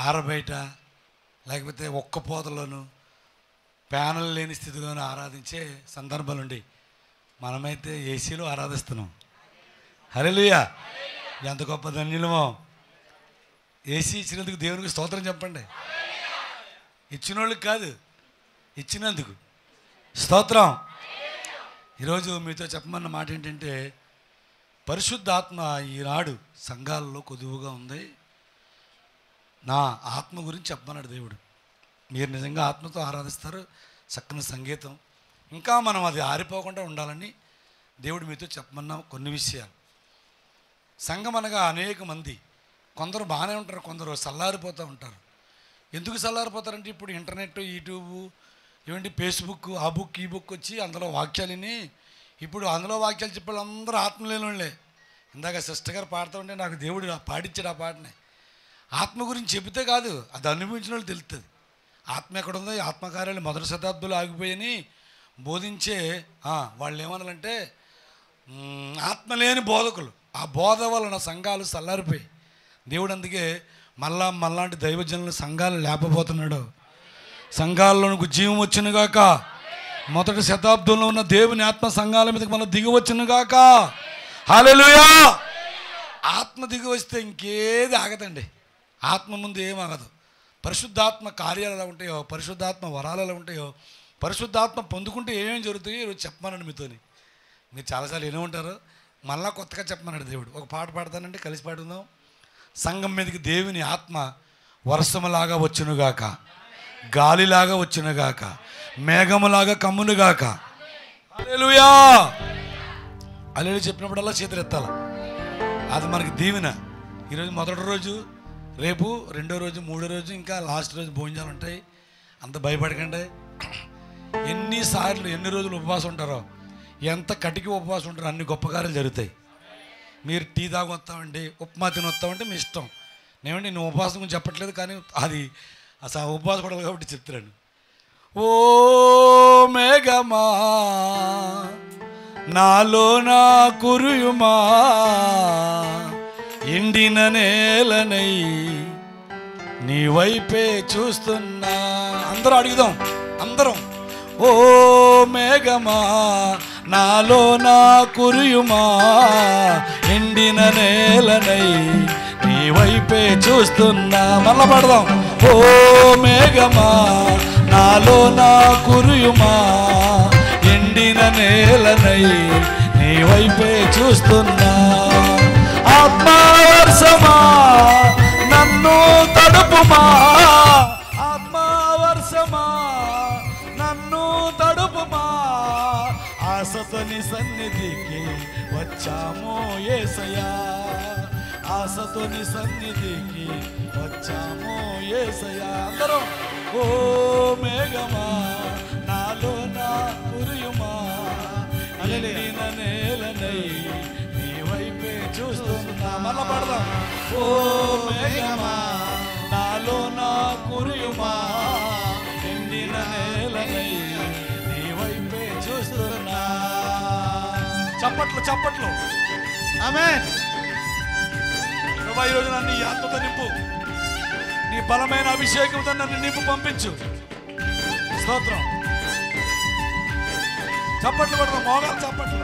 ఆరబయట లేకపోతే ఒక్క పోతలోను ప్యానల్ లేని స్థితిలోనూ ఆరాధించే సందర్భాలు ఉండి మనమైతే ఏసీలో ఆరాధిస్తున్నాం. హల్లెలూయా! ఎంత గొప్ప ధన్యులమో. ఏసీ ఇచ్చినందుకు దేవునికి స్తోత్రం చెప్పండి. ఇచ్చిన వాళ్ళకి కాదు, ఇచ్చినందుకు స్తోత్రం. ఈరోజు మీతో చెప్పమన్న మాట ఏంటంటే, పరిశుద్ధాత్మ ఈనాడు సంఘాలలో కొదువుగా ఉంది. నా ఆత్మ గురించి చెప్పమన్నాడు దేవుడు. మీరు నిజంగా ఆత్మతో ఆరాధిస్తారు, చక్కని సంగీతం, ఇంకా మనం అది ఆరిపోకుండా ఉండాలని దేవుడు మీతో చెప్పమన్న కొన్ని విషయాలు. సంఘం అనగా అనేక మంది, కొందరు బాగానే ఉంటారు, కొందరు చల్లారిపోతూ ఉంటారు. ఎందుకు చల్లారిపోతారంటే ఇప్పుడు ఇంటర్నెట్, యూట్యూబ్, ఏమంటే ఫేస్బుక్, ఆ బుక్ ఈ బుక్ వచ్చి అందులో వాక్యాలని, ఇప్పుడు అందులో వాక్యాలు చెప్పే వాళ్ళందరూ ఆత్మ లేని వాళ్ళే. ఇందాక సిస్టర్ గారు పాడుతూ ఉంటే నాకు దేవుడు పాడించాడు ఆ పాటని. ఆత్మ గురించి చెబితే కాదు, అది అనుభవించిన వాళ్ళు తెలుస్తుంది. ఆత్మ ఎక్కడుందో, ఆత్మకార్యాలు మొదటి శతాబ్దంలో ఆగిపోయని బోధించే వాళ్ళు ఏమనాలంటే ఆత్మ లేని బోధకులు. ఆ బోధ వలన సంఘాలు చల్లారిపోయి, దేవుడు అందుకే మళ్ళాంటి దైవజనులు సంఘాలు లేపబోతున్నాడు. సంఘాల్లోనికి జీవం వచ్చునుగాక. మొదటి శతాబ్దంలో ఉన్న దేవుని ఆత్మ సంఘాల మీదకి మనం దిగి వచ్చునుగాక. హల్లెలూయా! ఆత్మ దిగి వస్తే ఇంకేది ఆగదండి. ఆత్మ ముందు ఏం ఆగదు. పరిశుద్ధాత్మ కార్యాలు ఎలా ఉంటాయో, పరిశుద్ధాత్మ వరాలు ఎలా ఉంటాయో, పరిశుద్ధాత్మ పొందుకుంటే ఏమేమి జరుగుతాయో ఈరోజు చెప్పమనండి మీతోని. మీరు చాలాసార్లు వినే ఉంటారు, మళ్ళా కొత్తగా చెప్పమన్నాడు దేవుడు. ఒక పాట పాడతానండి, కలిసి పాడుకుందాం. సంఘం మీదకి దేవుని ఆత్మ వర్షములాగా వచ్చునుగాక, గాలిలాగా వచ్చునుగాక, మేఘములాగా కమ్మునుగాక. హల్లెలూయా! హల్లెలూయా చెప్పినప్పుడల్లా చేతులు ఎత్తాలి. అది మనకి దీవెన. ఈరోజు మొదటి రోజు, రేపు రెండో రోజు, మూడో రోజు, ఇంకా లాస్ట్ రోజు భోజనాలు ఉంటాయి. అంత భయపడకండి. ఎన్నిసార్లు ఎన్ని రోజులు ఉపవాసం ఉంటారో, ఎంత కటికి ఉపవాసం ఉంటారో అన్ని గొప్ప కార్యాలు జరుగుతాయి. మీరు టీ తాగి వస్తామండి, ఉప్మా తిని వస్తామంటే మీ ఇష్టం. నేనండి నేను ఉపవాసం గురించి చెప్పట్లేదు, కానీ అది అసలు ఉపవాసం కూడా కాబట్టి చెప్తున్నాను. ఓ మేఘమా నాలో నా కురుయుమా, ఎండిన నేలనై నీ వైపే చూస్తున్నా. అందరూ అడుగుదాం, అందరం. ఓ మేఘమా నాలో నా కురుయుమా, ఎండిన నేలనై నీ వైపే చూస్తున్నా. మళ్ళా పడదాం. ఓ మేఘమా నాలో నా కురుయుమా, ఎండిన నేలనై నీ వైపే చూస్తున్నా. ఆత్మవర్షమా నన్ను తడుపుమా, ఆత్మవర్షమా నన్ను తడుపుమా, ఆశతో నీ సన్నిధికి వచ్చామో యేసయ్యా, ఆశతో నీ సన్నిధికి వచ్చామో యేసయ్యా. అందరం. ఓ మేఘమా నాలో నా కురుయుమా, ఎండిన నేలనై నీ వైపే చూస్తున్నా. మళ్ళా పడదాం. ఓ మేఘమా నాలో నా కురుయుమా, ఎండిన నేలనై నీ వైపే చూస్తున్నా. చప్పట్లు చప్పట్లు. ఆమేన్. ఈరోజు నన్ను ఈ ఆత్మతో నింపు, నీ బలమైన అభిషేకంతో నన్ను నింపు, పంపించు. స్తోత్రం. చప్పట్లు పడదాం, మోగాలు చప్పట్లు.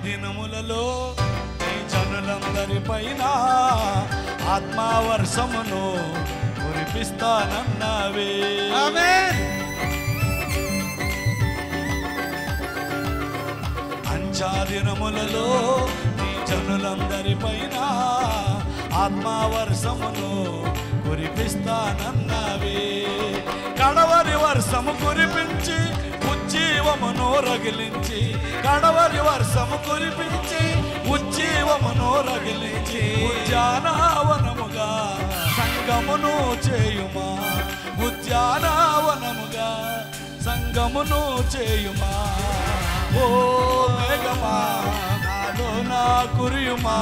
దినములలో నీ జనులందరి పైన ఆత్మవర్షమును కురిపిస్తానన్నావే. ఆమేన్. అంచా దినములలో నీ జనులందరి పైన ఆత్మవర్షమును కురిపిస్తానన్నావే. కడవరి వర్షము కురిపించి ఉజ్జీవమును రగిలించి, కడవరి వర్షము కురిపించి ఉజ్జీవమును రగిలించి, ఉద్యానవనముగా సంగమును చేయుమ. వర్షమును చేయుమా. ఓ మేఘమా నాలో నా కురియుమా,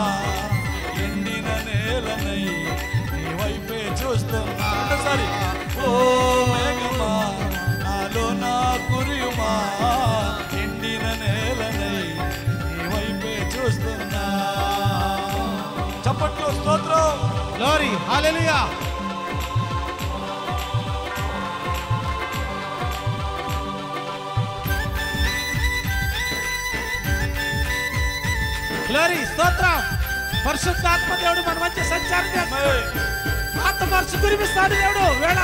ఎండిన నేలనై నీ వైపే చూస్తున్నా. సరే ఓ మేఘమా నాలో నా కురియుమా, ఎండిన నేలనై నీ వైపే చూస్తున్నా. చప్పట్లో స్తోత్రం, గ్లోరీ, హల్లెలూయా. గ్లోరీ, స్తోత్రం. పరిశుద్ధాత్మ దేవుడు మన మధ్య సంచారం చేస్తాడు. ఆత్మ మనసు కురిపిస్తాడు దేవుడు. వేళ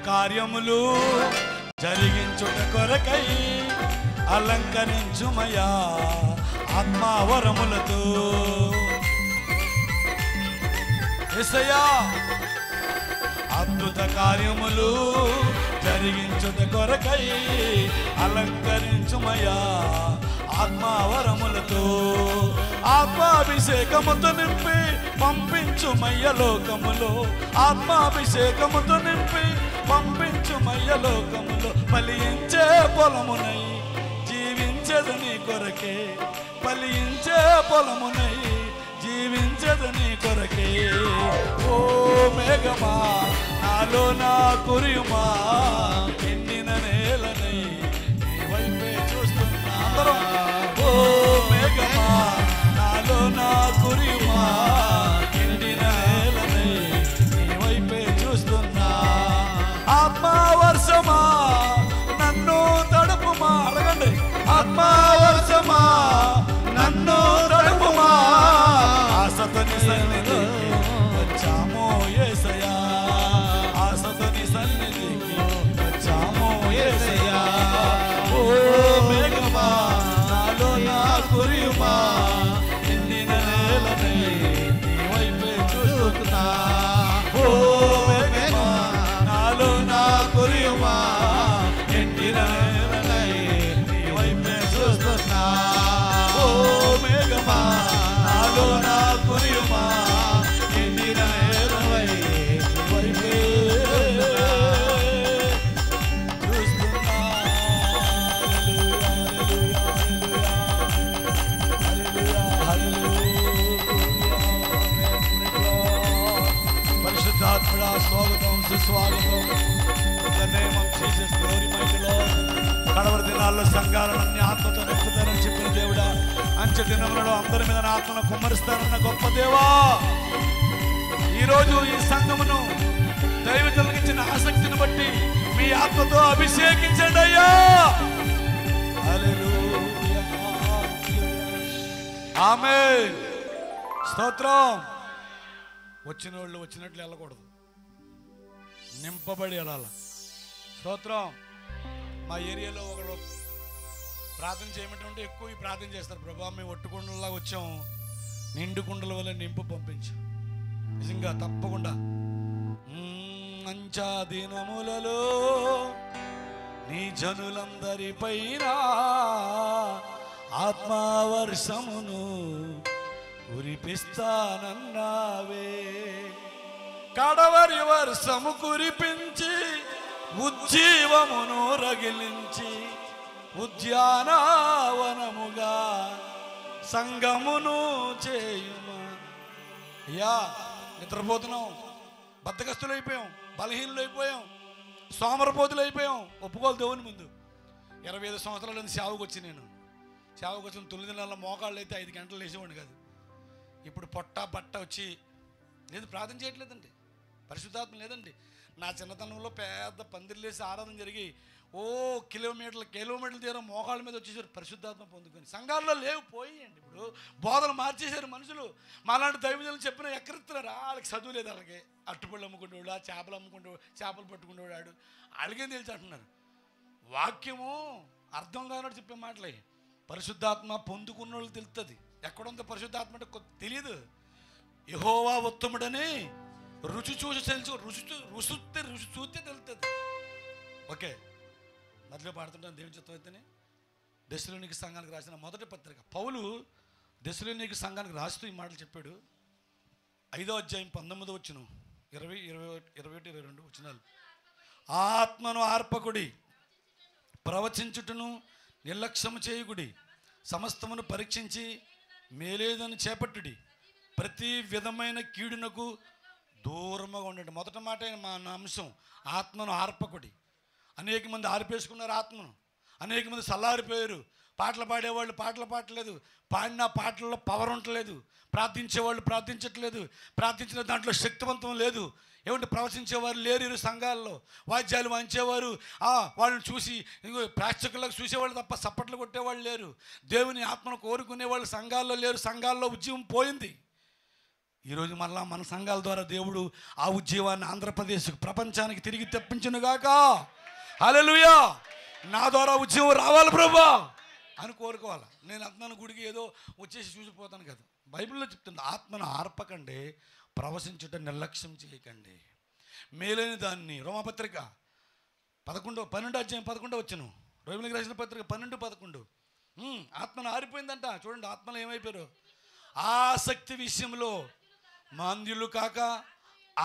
కార్యములు జరిగించుట కొరకై అలంకరించుమయా ఆత్మవరములతో. యేసయ్యా అద్భుత కార్యములు జరిగించుట కొరకై అలంకరించుమయా ఆత్మవరములతో. ఆత్మాభిషేకముతో నింపి పంపించుమయ్య లోకములో. ఆత్మాభిషేకముతో నింపి పంపించుమయ్య లోకములో. ఫలించే పొలమునై జీవించదని కొరకే, ఫలించే పొలమునై జీవించదని కొరకే. ఓ మేఘమా నాలో నా కురియుమా, ఎండిన నేలనై నీ వైపే చూస్తున్నా. ఓ మేఘమా నాలో నా కురియుమా, ఎండిన నేలనై నీ వైపే చూస్తున్నా. ఆత్మవర్షమా నన్ను తడుపుమా. అడగండి, ఆత్మవర్షమా నన్ను తడుపుమా. ఆశతని సన్నిధికి వచ్చామో యేసయ్యా, ఆశతని సన్నిధికి వచ్చామో యేసయ్యా. ఓ మేఘమా నాలో నా కురియుమా, ఎండిన నేలనై నీ వైపే చూస్తున్నా. ఓ మేఘమా నాలో నా కురియుమా, ఎండిన నేలనై నీ వైపే చూస్తున్నా. ఓ మేఘమా నాలో నా కురియుమా, ఎండిన నేలనై నీ వైపే చూస్తున్నా. పరిశుద్ధాత్మడా స్వాగతం, సుస్వాగతం. కడవరి దినాల్లో సంఘాలన్నీ ఆత్మతో నింపుతారని చెప్పిన దేవుడా, అంచె దినములలో అందరి మీద నా ఆత్మను కుమ్మరిస్తారన్న గొప్ప దేవా, ఈరోజు ఈ సంఘమును దైవజనులకు ఇచ్చిన ఆసక్తిని బట్టి మీ ఆత్మతో అభిషేకించండి అయ్యా. హల్లెలూయా, ఆమేన్, స్తోత్రం. వచ్చిన వాళ్ళు వచ్చినట్లు వెళ్ళకూడదు, నింపబడి వెళ్ళాలి. స్తోత్రం. మా ఏరియాలో ఒకడు ప్రార్థన చేయమంటే ఎక్కువ ఈ ప్రార్థన చేస్తారు. ప్రభా మేము ఒట్టుకుండలా వచ్చాము, నిండు కుండల వల్ల నింపు పంపించు. నిజంగా తప్పకుండా మంచా దినములలో నీ జనులందరిపైన ఆత్మవర్షమును కురిపిస్తానన్నావే. కడవరి వర్షము కురిపించి ఉజ్జీవమును రగిలించి ఉద్యానవనముగా సంగమును చేయుమా. అయ్యా నిద్రపోతున్నాం, బద్ధకస్తులు అయిపోయాం, బలహీనులు అయిపోయాం, సోమరపోతులు అయిపోయాం. ఒప్పుకోవాలి దేవుని ముందు. 25 సంవత్సరాల నుంచి సేవకు వచ్చి నేను సేవకు వచ్చిన 9 నెలల మోకాళ్ళు అయితే 5 గంటలు లేచేవాడిని కాదు. ఇప్పుడు పొట్ట బట్ట వచ్చి లేదు, ప్రార్థన చేయట్లేదండి, పరిశుద్ధాత్మ లేదండి. నా చిన్నతనంలో పెద్ద పందిర్లేసి ఆరాధన జరిగి కిలోమీటర్ల తీరం మోకాళ్ళ మీద వచ్చేసారు పరిశుద్ధాత్మ పొందుకొని. సంఘాల్లో లేవు, పోయండి. ఇప్పుడు బోధన మార్చేశారు మనుషులు. మాలాంటి దైవజనులు చెప్పిన ఎక్కరిస్తున్నారా? వాళ్ళకి చదువు లేదు, వాళ్ళకి అట్టుపళ్ళు అమ్ముకుంటేవాడు, ఆ చేపలు అమ్ముకుంటేవాడు, చేపలు పట్టుకుంటేవాడు, వాళ్ళకేం తెలిసి అంటున్నారు. వాక్యము అర్థం కానట్టు చెప్పే మాటలే. పరిశుద్ధాత్మ పొందుకున్న వాళ్ళు తెలుస్తుంది. ఎక్కడుందో పరిశుద్ధాత్మ అంటే తెలియదు. యెహోవా ఉత్తముడని రుచి చూసి తెలుసు. రుచి చూస్తే తెలుస్తుంది. ఓకే, మధ్యలో పాడుతుంటాను దేవుని చిత్తం అయితేనే. దెస్సలోనికీ సంఘానికి రాసిన మొదటి పత్రిక. పౌలు దెస్సలోనికీ సంఘానికి రాస్తూ ఈ మాటలు చెప్పాడు. 5వ అధ్యాయం 19వ వచనం, 20, 21, 22 వచనాలు. ఆత్మను ఆర్పకుడి, ప్రవచించుటను నిర్లక్ష్యము చేయుకుడి, సమస్తమును పరీక్షించి మేలేదని చేపట్టుడి, ప్రతి విధమైన కీడునకు దూరంగా ఉండండి. మొదటి మాట మా అంశం ఆత్మను ఆర్పకుడి. అనేక మంది ఆర్పేసుకున్నారు ఆత్మను. అనేక మంది చల్లారిపోయారు. పాటలు పాడేవాళ్ళు పాటలు పాడలేదు, పాడిన పాటల్లో పవర్ ఉండలేదు. ప్రార్థించేవాళ్ళు ప్రార్థించట్లేదు, ప్రార్థించిన దాంట్లో శక్తివంతం లేదు. ఏమంటే ప్రవచించేవారు లేరు ఈ సంఘాల్లో. వాద్యాలు వాయించేవారు వాళ్ళని చూసి ప్రేక్షకులకు చూసేవాళ్ళు తప్ప చప్పట్లు కొట్టేవాళ్ళు లేరు. దేవుని ఆత్మను కోరుకునేవాళ్ళు సంఘాల్లో లేరు. సంఘాల్లో ఉద్యమం పోయింది. ఈరోజు మళ్ళా మన సంఘాల ద్వారా దేవుడు ఆ ఉద్యమాన్ని ఆంధ్రప్రదేశ్ ప్రపంచానికి తిరిగి తెప్పించునుగాక. హల్లెలూయా. నా ద్వారా ఉద్యమం రావాలి ప్రభువా అని కోరుకోవాలి. నేను అతను గుడికి ఏదో వచ్చేసి చూసిపోతాను కదా. బైబిల్లో చెప్తుంది, ఆత్మను ఆర్పకండి, ప్రవశించుట నిర్లక్ష్యం చేయకండి. మేలైన దాన్ని రోమపత్రిక 12వ అధ్యాయం 11వ వచనం, రోమిలికి రాసిన పత్రిక 12:11. ఆత్మను ఆరిపోయిందంట. చూడండి ఆత్మలో ఏమైపోయారు. ఆసక్తి విషయంలో మాంద్యులు కాక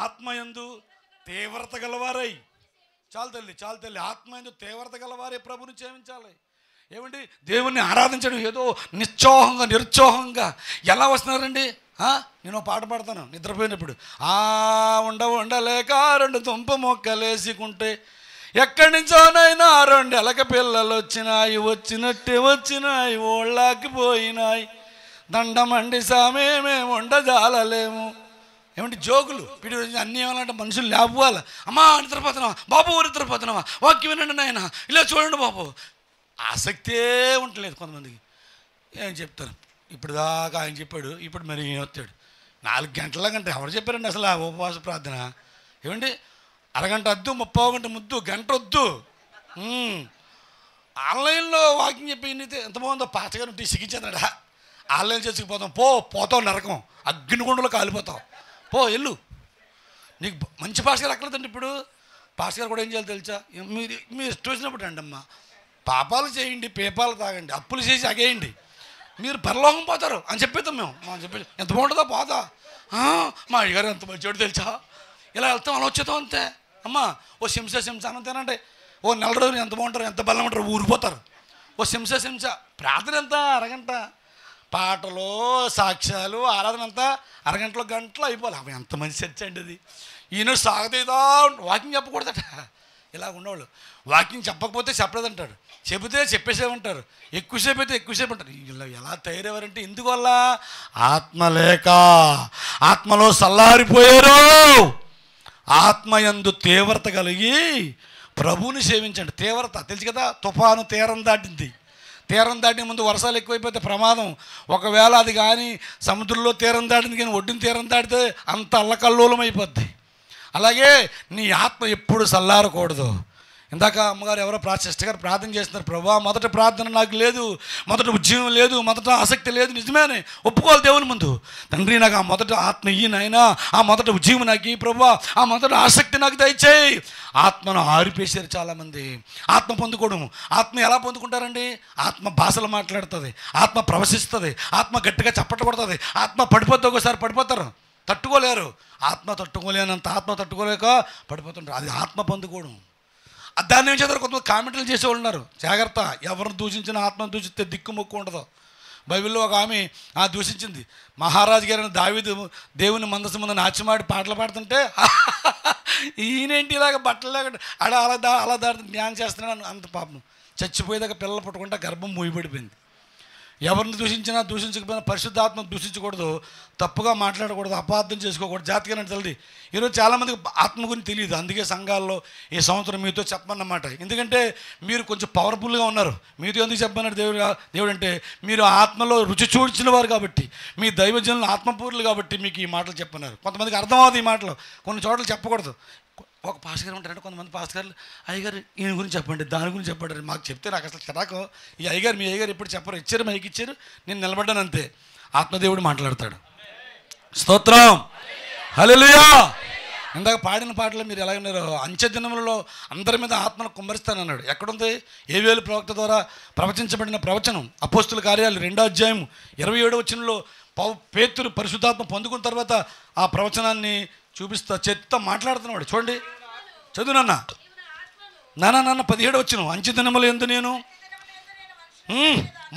ఆత్మయందు తీవ్రత గలవారై. చాలు తల్లి, ఆత్మయందు తీవ్రత గలవారే ప్రభుని సేవించాలి. ఏమండి, దేవుణ్ణి ఆరాధించడం ఏదో నిశ్చోహంగా నిరుత్సాహంగా ఎలా వస్తున్నారండి. నేను పాట పాడతాను నిద్రపోయినప్పుడు. ఉండలేక 2 దుంప మొక్కలేసుకుంటే ఎక్కడి నుంచోనైనా 2 ఎలక పిల్లలు వచ్చినాయి, వచ్చినట్టే వచ్చినాయి, ఓళ్ళకి పోయినాయి, దండమండి సామే మేము ఉండజాలలేము. ఏమంటే జోకులు పిడి అన్నీ ఏమన్నా మనుషులు లేకపోవాలి. అమ్మా నిద్రపోతున్నావా బాబు, నిద్రపోతున్నావా, వాక్యం వినండి నాయన, ఇలా చూడండి బాబు. ఆసక్తే ఉండలేదు కొంతమందికి. ఏం చెప్తారు, ఇప్పుడు దాకా ఆయన చెప్పాడు, ఇప్పుడు మరి ఏం వస్తాడు. 4 గంటల గంట ఎవరు చెప్పారండి అసలు ఆ ఉపవాస ప్రార్థన? ఏమండి, అరగంట వద్దు, 30 గంట ముద్దు, గంట వద్దు. ఆన్లైన్లో వాకింగ్ చెప్పి ఎంత బాగుందో. పాస్టర్ గారు ఉంటే సిగ్గించేదాడా, ఆన్లైన్ చేసుకుపోతాం, పోతావు నరకం, అగ్నిగుండలో కాలిపోతావు, పో ఎల్లు. నీకు మంచి పాస్టర్ గారు అక్కర్లేదండి. ఇప్పుడు పాస్టర్ గారు కూడా ఏం చేయాలి తెలుసా? మీరు ఇష్టం వచ్చినప్పుడు అండి అమ్మ, పాపాలు చేయండి, పేపాలు తాగండి, అప్పులు చేసి అగేయండి, మీరు పరలోకం పోతారు అని చెప్పేద్దాం మేము. చెప్పేది ఎంత బాగుంటుందో పోతా. మా అయ్యగారు ఎంత మంచివాడు తెలుసా, ఇలా వెళ్తాం అలా వచ్చేతాం అంతే. అమ్మ ఓ శంస అనంతేనంటే ఓ 4 రోజులు ఎంత బాగుంటారు, ఎంత బలం ఉంటారు, ఊరిపోతారు. ఓ శంస ప్రార్థన ఎంత అరగంట, పాటలు సాక్ష్యాలు ఆరాధన అంతా అరగంటలో గంటలో అయిపోవాలి. అవి ఎంత మంచి చర్చ అండి అది. ఈయన సాగతేదా వాకింగ్ చెప్పకూడదట. ఇలా ఉండేవాళ్ళు. వాకింగ్ చెప్పకపోతే చెప్పలేదంటాడు, చెబితే చెప్పేసేమంటారు, ఎక్కువసేపు అయితే ఎక్కువసేపు అంటారు. ఇలా ఎలా తయారయ్యారంటే ఎందువల్ల? ఆత్మ లేక, ఆత్మలో సల్లారిపోయారు. ఆత్మయందు తీవ్రత కలిగి ప్రభువుని సేవించండి. తీవ్రత తెలుసు కదా, తుఫాను తీరం దాటింది. తీరం దాటిన ముందు వర్షాలు ఎక్కువైపోతే ప్రమాదం. ఒకవేళ అది కానీ సముద్రంలో తీరం దాటింది కానీ ఒడ్డున తీరం దాటితే అంత అల్లకల్లోలం అయిపోద్ది. అలాగే నీ ఆత్మ ఎప్పుడు చల్లారకూడదు. ఇందాక అమ్మగారు ఎవరో సిస్టర్ గారు ప్రార్థన చేస్తున్నారు, ప్రభువా మొదటి ప్రార్థన నాకు లేదు, మొదటి ఉద్యమం లేదు, మొదట ఆసక్తి లేదు. నిజమేనే ఒప్పుకోవాలి దేవుని ముందు. తండ్రి నాకు ఆ మొదటి ఆత్మ ఇయ్యి నాయనా, ఆ మొదటి ఉద్యమం నాకు ఈ ప్రభువా, ఆ మొదటి ఆసక్తి నాకు దయచేయి. ఆత్మను ఆరిపేశారు చాలామంది. ఆత్మ పొందుకోవడం. ఆత్మ ఎలా పొందుకుంటారండి? ఆత్మ భాషలు మాట్లాడుతుంది, ఆత్మ ప్రవశిస్తుంది, ఆత్మ గట్టిగా చప్పట్లు కొడుతుంది, ఆత్మ పడిపోతే ఒకసారి పడిపోతారు, తట్టుకోలేరు. ఆత్మ తట్టుకోలేనంత ఆత్మ తట్టుకోలేక పడిపోతుంటారు. అది ఆత్మ పొందుకోవడం. దాన్ని ఏం చేస్తారు, కొంతమంది కామెంట్లు చేసేవాళ్ళు ఉన్నారు. జాగ్రత్త, ఎవరిని దూషించిన ఆత్మను దూషిస్తే దిక్కుమొక్కు ఉండదు. బైబిల్లో ఒక ఆమె దూషించింది. మహారాజు గారిని దావీదు దేవుని మందసం ముందు నాచిమాడి పాటలు పాడుతుంటే ఈయనేంటి ఇలాగ బట్టలు లేకుండా అలా దాడుతుంది ధ్యానం చేస్తున్నాను. అంత పాపం చచ్చిపోయేదాకా పిల్లలు పుట్టకుండా గర్భం మూయబడిపోయింది. ఎవరిని దూషించినా దూషించకపోయినా పరిశుద్ధాత్మ దూషించకూడదు, తప్పుగా మాట్లాడకూడదు, అపార్థం చేసుకోకూడదు. జాతిగా తల్లి ఈరోజు చాలామందికి ఆత్మ గురించి తెలియదు. అందుకే సంఘాల్లో ఈ సంవత్సరం మీతో చెప్పమన్నమాట. ఎందుకంటే మీరు కొంచెం పవర్ఫుల్గా ఉన్నారు. మీతో ఎందుకు చెప్పమన్నాడు దేవుడు అంటే, మీరు ఆత్మలో రుచి చూడించిన వారు కాబట్టి, మీ దైవజనులు ఆత్మపూర్లు కాబట్టి మీకు ఈ మాటలు చెప్పన్నారు. కొంతమందికి అర్థం అవుతుంది ఈ మాటలు, కొన్ని చోట్ల చెప్పకూడదు. ఒక పాస్టర్ గారు ఉంటారంటే కొంతమంది పాస్టర్ గారు అయ్యగారు ఈయన గురించి చెప్పండి, దాని గురించి చెప్పండి. మాకు చెప్తే నాకు అసలు చిరాకు. ఈ అయ్యగారు మీ అయ్యగారు ఎప్పుడు చెప్పరు, ఇచ్చారు మైకి ఇచ్చారు, నేను నిలబడ్డాను అంతే. ఆత్మదేవుడు మాట్లాడతాడు. స్తోత్రం, హల్లెలూయా. ఇందాక పాడిన పాటలో మీరు ఎలా ఉన్నారు, అంచె దినములలో అందరి మీద ఆత్మను కుమ్మరిస్తానన్నాడు. ఎక్కడుంది? ఏవేలు ప్రవక్త ద్వారా ప్రవచించబడిన ప్రవచనం. అపోస్తుల కార్యాలు 2వ అధ్యాయం 27వ వచనంలో పేతురు పరిశుద్ధాత్మ పొందుకున్న తర్వాత ఆ ప్రవచనాన్ని చూపిస్తా చేత్తో మాట్లాడుతున్నాడు. చూడండి, చదువు నాన్న. 17వ వచనం, అంచె దినములు ఎందు నేను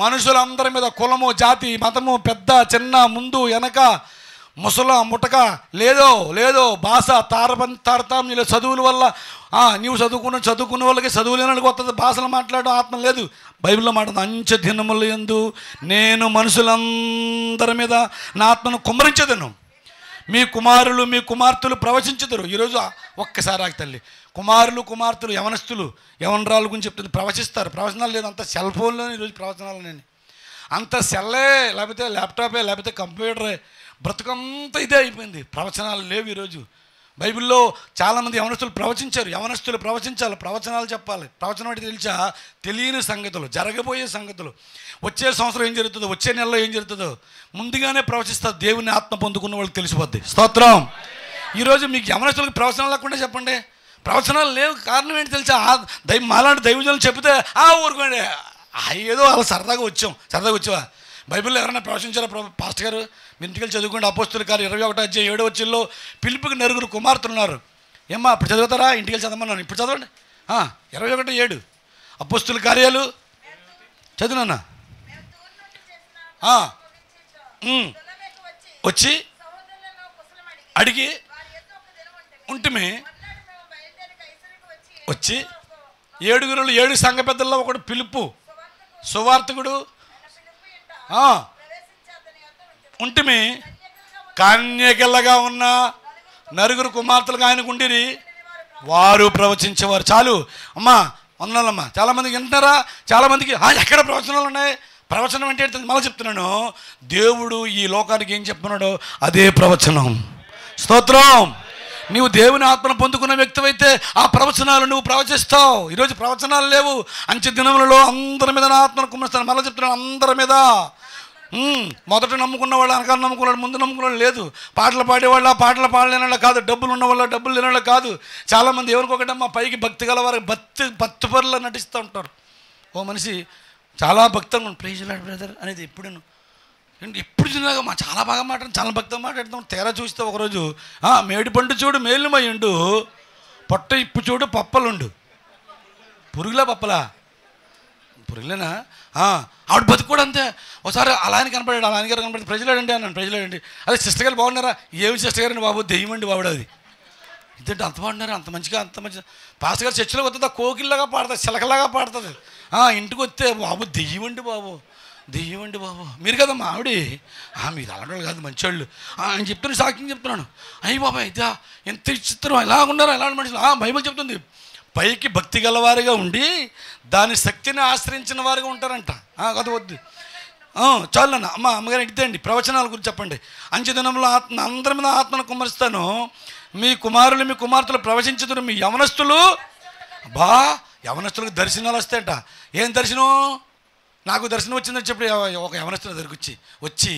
మనుషులందరి మీద, కులము, జాతి, మతము, పెద్ద చిన్న, ముందు వెనక, ముసల ముటక లేదో భాష తారతమ్యుల చదువుల వల్ల నీవు చదువుకున్న వాళ్ళకి చదువు లేని వాళ్ళకి వస్తుంది. భాషలు మాట్లాడడం ఆత్మ లేదు. బైబిల్లో మాట్లాడు, అంచె దినముల యందు నేను మనుషులందరి మీద నా ఆత్మను కుమ్మరించదను, మీ కుమారులు మీ కుమార్తెలు ప్రవచించుదురు. ఈరోజు ఒక్కసారి ఆగి తల్లి, కుమారులు కుమార్తెలు యవనస్తులు యవనరాల గురించి చెప్తుంది, ప్రవచిస్తారు. ప్రవచనాలు లేదు, అంత సెల్ ఫోన్లోనే ఈరోజు ప్రవచనాలు. నేను అంత సెల్లే, లేకపోతే ల్యాప్టాపే, లేకపోతే కంప్యూటరే, బ్రతుకంతా ఇదే అయిపోయింది. ప్రవచనాలు లేవు ఈరోజు. బైబిల్లో చాలామంది యవనస్తులు ప్రవచించారు. యవనస్తులు ప్రవచించాలి, ప్రవచనాలు చెప్పాలి. ప్రవచనం అంటే తెలిసా? తెలియని సంగతులు, జరగబోయే సంగతులు, వచ్చే సంవత్సరం ఏం జరుగుతుందో, వచ్చే నెలలో ఏం జరుగుతుందో ముందుగానే ప్రవచిస్తారు. దేవుని ఆత్మ పొందుకున్న వాళ్ళకి తెలిసిపోద్ది. స్తోత్రం. ఈరోజు మీకు యవనస్తులకు ప్రవచనాలు లేకుండా చెప్పండి. ప్రవచనాలు లేవు. కారణం ఏంటి తెలుసా? మాలాంటి దైవజనులు చెప్తే ఊరుకోండి, ఏదో అలా సరదాగా వచ్చావా? బైబిల్లో ఎవరైనా ప్రవచించారా? పాస్టర్ గారు మీరు ఇంటికి చదువుకోండి. అపోస్తుల కార్యం 21వ అధ్యాయం 7వ వచనంలో పిలుపుకి 9 కుమార్తెలు ఉన్నారు. ఏమ్మా అప్పుడు చదువుతారా? ఇంటికి చదవమన్నాను, ఇప్పుడు చదవండి. 21:7 అపోస్తుల కార్యాలు చదువునన్నా. వచ్చి అడిగి ఉంటుమే, వచ్చి 7 సంఘ పెద్దల్లో ఒకడు పిలుపు సువార్తకుడు ఉంటుమి, కన్యకల్లగా ఉన్న 9 కుమార్తెలుగా ఆయనకు ఉండిరి, వారు ప్రవచించేవారు. చాలు అమ్మా, వందనాలమ్మా. చాలామందికి వింటున్నారా? చాలామందికి ఎక్కడ ప్రవచనాలు ఉన్నాయి? ప్రవచనం అంటే ఏంటంటే మళ్ళీ చెప్తున్నాను, దేవుడు ఈ లోకానికి ఏం చెప్తున్నాడో అదే ప్రవచనం. స్తోత్రం. నీవు దేవుని ఆత్మను పొందుకున్న వ్యక్తివైతే ఆ ప్రవచనాలు నువ్వు ప్రవచిస్తావు. ఈరోజు ప్రవచనాలు లేవు. అంచె దినములలో అందరి మీద నా ఆత్మను కుమ్మరిస్తాను. మళ్ళీ చెప్తున్నాను, అందరి మీద. మొదట నమ్ముకున్న వాళ్ళు వెనకాల నమ్ముకున్నాడు, ముందు నమ్ముకున్నాడు లేదు. పాటలు పాడేవాళ్ళ, పాటలు పాడలేని కాదు, డబ్బులు ఉన్న వాళ్ళ, డబ్బులు లేని కాదు. చాలామంది ఎవరికొకటమ్మా పైకి భక్తి గల వారికి భక్తి పరులు నటిస్తూ ఉంటారు. ఓ మనిషి చాలా భక్తంగా ప్రైజ్ లార్డ్ బ్రదర్ అనేది ఎప్పుడు చూసినాక చాలా బాగా చాలా భక్తంగా మాట్లాడతాం. తేరా చూస్తే ఒకరోజు మేడి పండు చూడు మేలుమయ్యుండు, పొట్ట ఇప్పు చూడు పప్పలుండు. పురుగులా పప్పలా? పురుగులేనా? ఆవిడ బతుకు కూడా అంతే. ఒకసారి అలా ఆయన కనపడాడు, అలా ఆయన గారు కనపడి ప్రజలాడండి అన్నాను. ప్రజలాడండి అదే సిస్టర్ గారు బాగున్నారా? ఏమి సిస్టర్ గారండి బాబు, దెయ్యమండి బాబుడు. అది ఇదేంటి అంత బాగున్నారు, అంత మంచిగా పాస్టర్ గారు చర్చిలోకి వస్తుందా కోకిల్లాగా పాడుతుంది, చిలకలాగా పాడుతుంది. ఇంటికి వస్తే బాబు దెయ్యమండి బాబు, దెయ్యమండి బాబు. మీరు కదమ్మా ఆవిడ, మీరు అలాంటి వాళ్ళు కాదు, మంచివాళ్ళు అని చెప్తున్నాను, సాక్ష్యం చెప్తున్నాను. అయ్యి బాబా ఇదా ఎంత చిత్రం, ఎలా ఉన్నారు ఎలాంటి మనుషులు. బైబిల్ చెప్తుంది, పైకి భక్తి గలవారిగా ఉండి దాని శక్తిని ఆశ్రయించిన వారిగా ఉంటారంట. అది వద్దు. చాలు అన్న. అమ్మగారు ఇద్దండి, ప్రవచనాల గురించి చెప్పండి. అంచె దినంలో అందరి మీద ఆత్మను కుమ్మరిస్తాను, మీ కుమారులు మీ కుమార్తెలు ప్రవచించుదురు, మీ యవనస్తులు యవనస్తులకు దర్శనాలు వస్తాయంట. ఏం దర్శనం? నాకు దర్శనం వచ్చిందని చెప్పి ఒక యవనస్తుల దగ్గరికి వచ్చి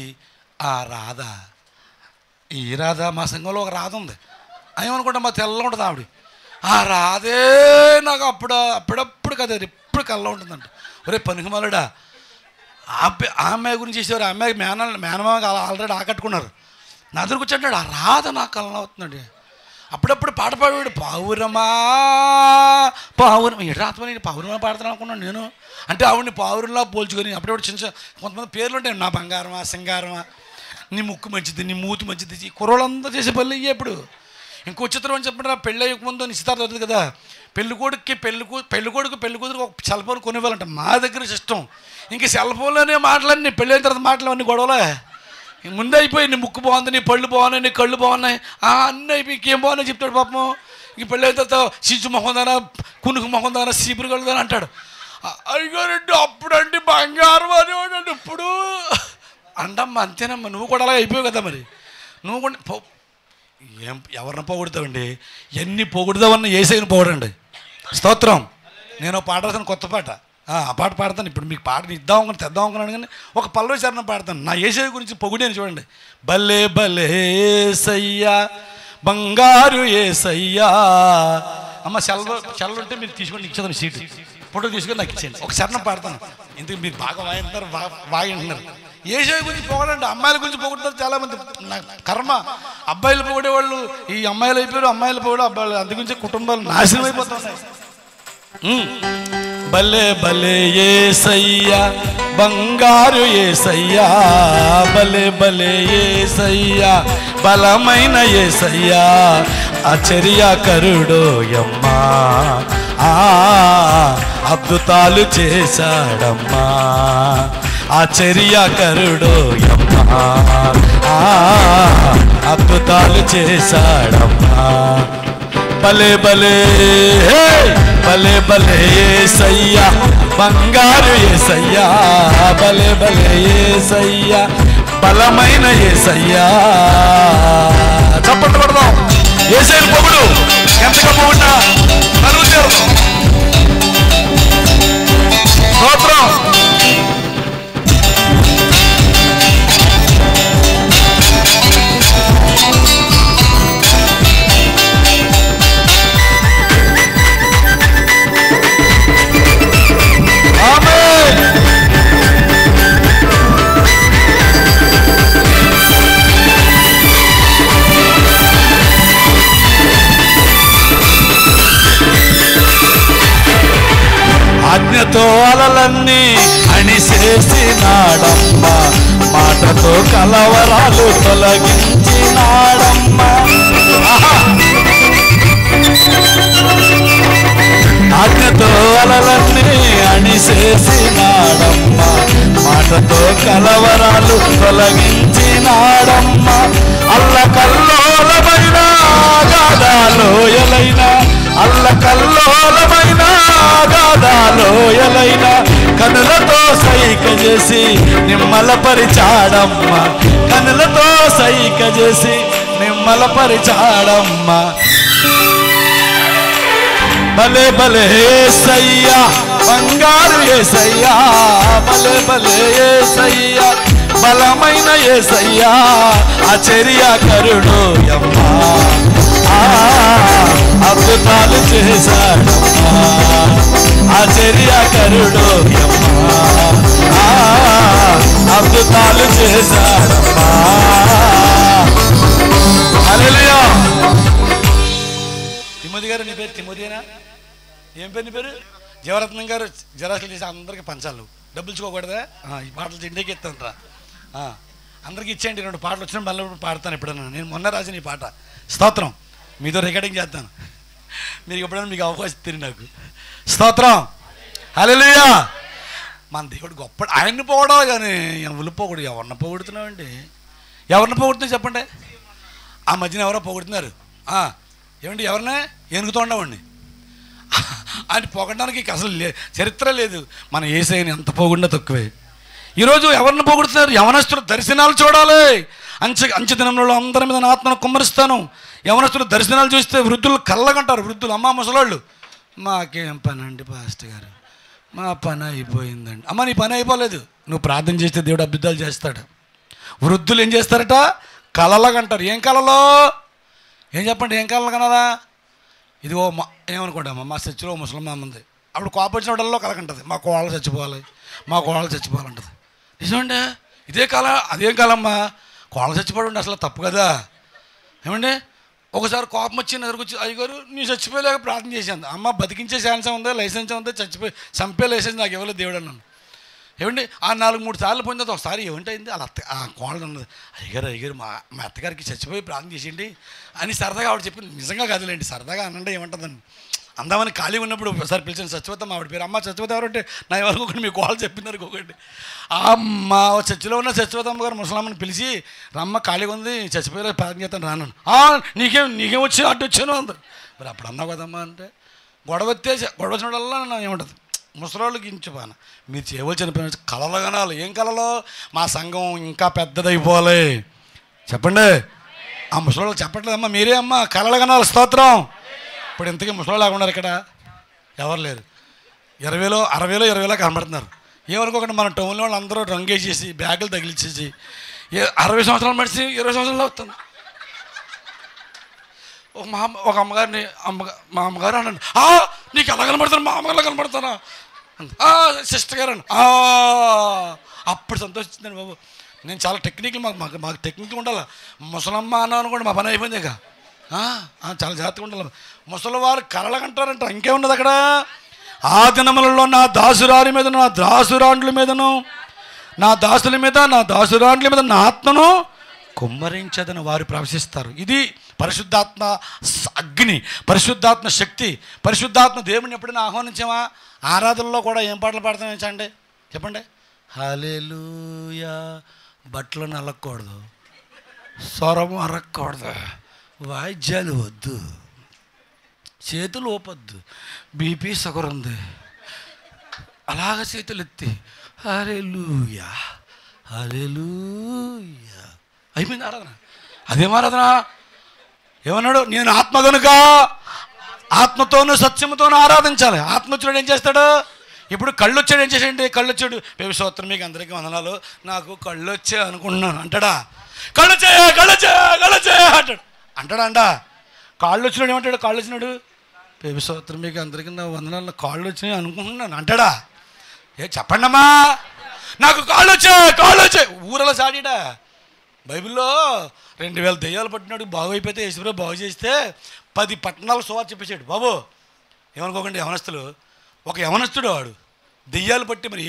రాధ, ఈ రాధ మా సంఘంలో ఒక రాధ ఉంది, ఏమనుకుంటా మా తెల్ల ఉంటుంది ఆవిడ. రాధే నాకు అప్పుడప్పుడు కదా ఎప్పుడు కళ్ళ ఉంటుందంట. ఒరే పనికిమాలుడా, ఆ అమ్మాయి గురించి చేసేవారు. ఆ అమ్మాయి మేనమామ ఆల్రెడీ ఆకట్టుకున్నారు. నా దగ్గరకు వచ్చాడు, ఆ రాధ నాకు కళ్ళ అవుతుందండి. అప్పుడప్పుడు పాట పాడేవాడు, పావురమా పావురం. రాత్రి పావురమా పాడుతాను అనుకున్నాను నేను. అంటే ఆవిడని పావురంలా పోల్చుకొని అప్పుడప్పుడు చిన్న కొంతమంది పేర్లు ఉంటాయి, నా బంగారమా సింగారమా, నీ ముక్కు మంచిది, నీ మూతి మంచిది. ఈ కుర్రోళ్ళంతా చేసే పనులు అయ్యే. ఇప్పుడు ఇంకో చిత్రం అని చెప్పండి, పెళ్ళి అయ్యక ముందు నిశ్చితార్థం అవుతుంది కదా, పెళ్ళికొడుకు పెళ్ళికూతురికి ఒక సెల్ ఫోన్ కొనివ్వాలంట. మా దగ్గర సిస్టం ఇంక సెల్ ఫోన్లోనే మాట్లాడి పెళ్ళి అయిన తర్వాత మాటలు అన్నీ గొడవలే. ముందే అయిపోయి నీ ముక్కు బాగుంది, నీ పళ్ళు బాగున్నాయి, నీ కళ్ళు బాగున్నాయి, అన్నీ అయిపోయి ఇంకేం బాగున్నాయి చెప్తాడు పాపం. ఇంక పెళ్ళి అయిన తర్వాత సిజు మొహం దానా, కునుకు మొహం దానా, సీపురు కలుదానా అంటాడు. అయ్యారంటే అప్పుడంటే బంగారం అనేవాడండి. ఇప్పుడు అంటమ్మా అంతేనమ్మా, నువ్వు కూడా అలా అయిపోయావు కదా. మరి నువ్వు కూడా ఎవరిని పొగుడుతామండి? ఎన్ని పొగుడుదామన్నా ఏసైని పొగడండి. స్తోత్రం. నేను పాట రాసాను, కొత్త పాట. ఆ పాట పాడతాను. ఇప్పుడు మీకు పాట ఇద్దాం అనుకుని తెద్దాం అనుకున్నాను, కానీ ఒక పల్లవి చరణం పాడతాను. నా ఏసై గురించి పొగిడేని చూడండి. భలే భలే ఏసయ్యా, బంగారు ఏసయ్యా. అమ్మ సెలవు ఉంటే మీరు తీసుకొని ఇచ్చేదాన్ని సీటు, ఫోటో తీసుకొని నాకు ఇచ్చేయండి. ఒక చరణం పాడతాను. ఇందుకు మీరు బాగా వాయింటున్నారు, బాగా వింటున్నారు. ఏసై గురించి పొగడండి. అమ్మాయిల గురించి పొగుడుతారు చాలామంది. నా కర్మ. అబ్బాయిలు పొగిడేవాళ్ళు ఈ అమ్మాయిలు అయిపోయారు, అమ్మాయిలు పొగడు అబ్బాయిలు. అందు గురించి కుటుంబాలు నాశనం అయిపోతున్నాయి. భలే భలే యేసయ్యా, బంగారు యేసయ్యా, భలే భలే యేసయ్యా, బలమైన యేసయ్యా, ఆశ్చర్యకరుడోయమ్మా, అద్భుతాలు చేశాడమ్మా, ఆశ్చర్యకరుడోయమ్మా, అద్భుతాలు చేశాడమ్మా. భలే భలే భలే భలే యేసయ్యా, బంగారు యేసయ్యా, భలే భలే యేసయ్యా, బలమైన యేసయ్యా. చప్పట్లు కొడదాం. యేసయ్యను పొగుడు. ఎంతగా పొగుడినా కలుగు తీరదాం. స్తోత్రం. ఆజ్ఞతో అలలన్నీ అణిసేసినాడమ్మా, మాటతో కలవరాలు తొలగించినాడమ్మా. ఆజ్ఞతో అలలన్నీ అణిసేసినాడమ్మా, మాటతో కలవరాలు తొలగించినాడమ్మా. అల్లకల్లోలమైన గాదాలోయలైన, అల్లకల్లోలమైన గాదాలోయలైన, కనులతో సైక చేసి నిమ్మలపరిచాడమ్మా, కనులతో సైక చేసి నిమ్మలపరిచాడమ్మా. భలే భలే యేసయ్యా, బంగారు యేసయ్యా, భలే భలే యేసయ్యా, బలమైన యేసయ్యా, ఆశ్చర్యకరుడోయమ్మా, అద్భుతాలు చేశాడమ్మా, ఆశ్చర్యకరుడోయమ్మా, అద్భుతాలు చేశాడమ్మా. హల్లెలూయా. తిమోతి గారు, నీ పేరు తిమోతియేనా? ఏం పేరు నీ పేరు? జీవరత్నం గారు జరాసులు చేసి అందరికీ పంచాలి. డబ్బులు ఇచ్చుకోకూడదా? ఈ పాటలు ఇంటికి ఇస్తాను. అందరికీ ఇచ్చేయండి. 2 పాటలు వచ్చిన మళ్ళీ పాడతాను ఎప్పుడన్నా. నేను మొన్న రాసిన ఈ పాట. స్తోత్రం. మీతో రికార్డింగ్ చేస్తాను. మీరు ఎప్పుడైనా మీకు అవకాశం ఇస్తుంది నాకు. స్తోత్రం. హల్లెలూయా. మన దేవుడు గొప్ప. ఆయన్ని పోవడం కానీ ఉలిపోకూడదు. ఎవరిని పోగొడుతున్నామండి? ఎవరిని పోగొడుతున్నా చెప్పండి. ఆ మధ్యన ఎవరో పోగొడుతున్నారు. ఏమండి? ఎవరినే ఏనుగుతూ ఉండవండి. ఆయన పొగడానికి అసలు చరిత్ర లేదు. మన యేసయ్యని ఎంత పోగుండా తక్కువే. ఈరోజు ఎవరిని పోగొడుతున్నారు? యవనస్తులు దర్శనాలు చూడాలి. అంచె దినంలో అందరి మీద నా ఆత్మను కుమ్మరిస్తాను. యవనస్తులు దర్శనాలు చూస్తే వృద్ధులు కళ్ళగంటారు. వృద్ధులు, అమ్మ ముసలాళ్ళు, మాకేం పని అండి పాస్టర్ గారు, మా పని అయిపోయిందండి. అమ్మ నీ పని అయిపోలేదు. నువ్వు ప్రార్థన చేస్తే దేవుడు అద్భుతాలు చేస్తాడు. వృద్ధులు ఏం చేస్తారట? కలలాగంటారు. ఏం కలలో? ఏం చెప్పండి, ఏం కలలు కనదా? ఇదిగో ఏమనుకోండమ్మా, మా చర్చిలో ముసలమ్మ ఉంది. అప్పుడు కోపం వచ్చినప్పుడల్లో కలకంటుంది. మా కోళ్ళు చచ్చిపోవాలి, మా కోళ్ళు చచ్చిపోవాలంటుంది. నిజమండి? ఇదే కాల అదేం కాలమ్మా? కోళ్ళ చచ్చిపోవడం అసలు తప్పు కదా. ఏమండి? ఒకసారి కోపం వచ్చి ఎదురుకొచ్చి, అయ్యగారు నీ చచ్చిపోయేలాగా ప్రార్థన చేశాను. అమ్మ బతికించే ఛాన్స్ ఉందా? లైసెన్స్ ఉందా? చచ్చిపోయి చంపే లైసెన్స్ నాకు ఇవ్వలేదు దేవుడు అన్నాను. ఏమండి? ఆ 4-3 సార్లు పోయిన తర్వాత ఒకసారి ఏమిటైంది, అలా ఆ కోళ్ళు ఉన్నది. అయ్యగారు మా అత్తగారికి చచ్చిపోయి ప్రార్థన చేసేయండి అని సరదాగా ఆవిడ చెప్పింది. నిజంగా కాదులేండి, సరదాగా అనండి ఏమంటుందండి. అందామని ఖాళీ ఉన్నప్పుడు ఒకసారి పిలిచాను. చచ్చిపోతాం ఆవిడ పేరు. అమ్మ చచ్చిపోతే ఎవరంటే నా ఎవరికి ఒకటి మీ కోళ్ళు చెప్పింది ఒకటి. మా చర్చిలో ఉన్న చచ్చిపోతమ్మ గారు ముసలమ్మని పిలిచి, రమ్మ ఖాళీగా ఉంది, చచ్చిపోయేలా ప్రార్థన చేస్తాను రాను. నీకేం వచ్చి అడ్డు వచ్చాను అంది. మరి అప్పుడు అన్నావు కదమ్మా అంటే, గొడవ వచ్చినప్పుడల్లా నా ఏముంటుంది, ముసలాళ్ళకి ఇంచుపాన మీరు చేయవలసిన పని కళలు కనాలి. ఏం కళలో? మా సంఘం ఇంకా పెద్దదైపోవాలి. చెప్పండి. ఆ ముసలోళ్ళు చెప్పట్లేదమ్మా, మీరే అమ్మ కలలు కనాలి. స్తోత్రం. ఇప్పుడు ఇంతకీ ముసలోళ్ళు ఉన్నారు ఇక్కడ ఎవరు లేరు. 20లో 60లో కనబడుతున్నారు. ఏమనుకోకుండా మన టౌన్లో వాళ్ళు అందరూ రంగేసేసి బ్యాగులు తగిలిచ్చేసి 60 సంవత్సరాలు మనిషి 20 సంవత్సరాలు అవుతుంది. ఒక అమ్మగారిని మా అమ్మగారు అన్నాను, నీకు ఎలా కనబడతాను, మా అమ్మగారిలో కనబడతానా, సిస్టర్ గారు అని. అప్పుడు సంతోషించిందండి బాబు. నేను చాలా టెక్నిక్లు మాకు టెక్నిక్లు ఉండాలి. ముసలమ్మ అన్నాను కూడా మా పని అయిపోయింది. ఇక చాలా జాగ్రత్తగా ఉండాలి. ముసలివారు కలలకంటారంట. ఇంకేమున్నది అక్కడ? ఆ దినములలో నా దాసురాలి మీద నా దాసురాండ్ల మీదను నా దాసుల మీద నా దాసురాండ్ల మీద నా ఆత్మను కుమ్మరించదని వారు ప్రవశిస్తారు. ఇది పరిశుద్ధాత్మ అగ్ని, పరిశుద్ధాత్మ శక్తి, పరిశుద్ధాత్మ దేవుడిని ఎప్పుడైనా ఆహ్వానించామా? ఆరాధనలో కూడా ఏం పాటలు పాడతాం చండి చెప్పండి. హల్లెలూయా. బట్టలు నలగకూడదు, స్వరం అరక్కూడదు, వాయిద్యాలు వద్దు, చేతులు ఊపొద్దు, బీపీ షుగర్ ఉంది, అలాగ చేతులు ఎత్తి హల్లెలూయా హల్లెలూయా అయిపోయింది ఆరాధన. అదేం ఆరాధన? ఏమన్నాడు? నేను ఆత్మ కనుక ఆత్మతోనూ సత్యముతోనూ ఆరాధించాలి. ఆత్మచ్చుడు ఏం చేస్తాడు? ఇప్పుడు కళ్ళు వచ్చాడు ఏం చేసేయండి? కళ్ళు వచ్చాడు, స్తోత్రం మీకు అందరికీ వందనాలు, నాకు కళ్ళు వచ్చే అనుకుంటున్నాను అంటాడా? కళ్ళు వచ్చే అంటాడా? కాళ్ళు వచ్చినాడు ఏమంటాడు? కాళ్ళు వచ్చినాడు, స్తోత్రం మీకు అందరికీ నా వందనాలు, కాళ్ళు వచ్చినాయి అనుకుంటున్నాను అంటాడా? చెప్పండి అమ్మా, నాకు కాళ్ళు వచ్చాయి ఊరలో సాడిడా. బైబిల్లో 2000 దెయ్యాలు పట్టినాడు, బాగు అయిపోతే యేసుప్రభు బాగు చేస్తే 10 పట్టణాలు సువార్త చెప్పేశాడు. బాబు ఏమనుకోకండి యవనస్తులు, ఒక యవనస్తుడు వాడు దెయ్యాలు పట్టి, మరి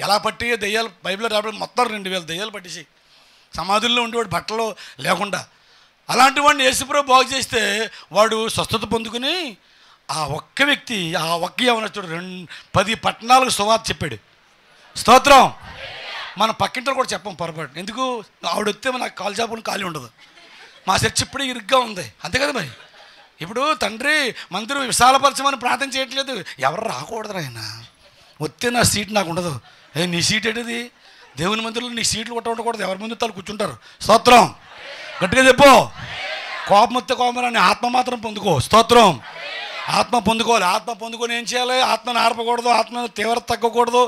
ఎలా పట్టి దెయ్యాలు బైబిల్లో రాబడి మొత్తం 2000 దెయ్యాలు పట్టేసి సమాధుల్లో ఉండేవాడు బట్టలు లేకుండా. అలాంటి వాడిని యేసుప్రభు బాగు చేస్తే వాడు స్వస్థత పొందుకుని ఆ ఒక్క వ్యక్తి, ఆ ఒక్క యవనస్తుడు 10 పట్టణాలకు సువార్త చెప్పాడు. స్తోత్రం. మన పక్కింట్లో కూడా చెప్పం పొరపాటు. ఎందుకు? ఆవిడ వస్తే నాకు కాలు చాపుని ఖాళీ ఉండదు. మా చర్చ్ ఇప్పుడే ఇరుగ్గా ఉంది, అంతే కదా మరి. ఇప్పుడు తండ్రి మందిరం విశాలపరచమని ప్రార్థన చేయట్లేదు, ఎవరు రాకూడదు ఆయన వస్తే నా సీట్ నాకు ఉండదు. నీ సీట్ ఏంటిది? దేవుని మందిరంలో నీ సీట్లు ఉండకూడదు, ఎవరి ముందు తల కూర్చుంటారు. స్తోత్రం. గట్టిగా చెప్పు. కోపం వస్తే కోపమని ఆత్మ మాత్రం పొందుకో. స్తోత్రం. ఆత్మ పొందుకోవాలి. ఆత్మ పొందుకొని ఏం చేయాలి? ఆత్మను ఆర్పకూడదు, ఆత్మ తీవ్రత తగ్గకూడదు.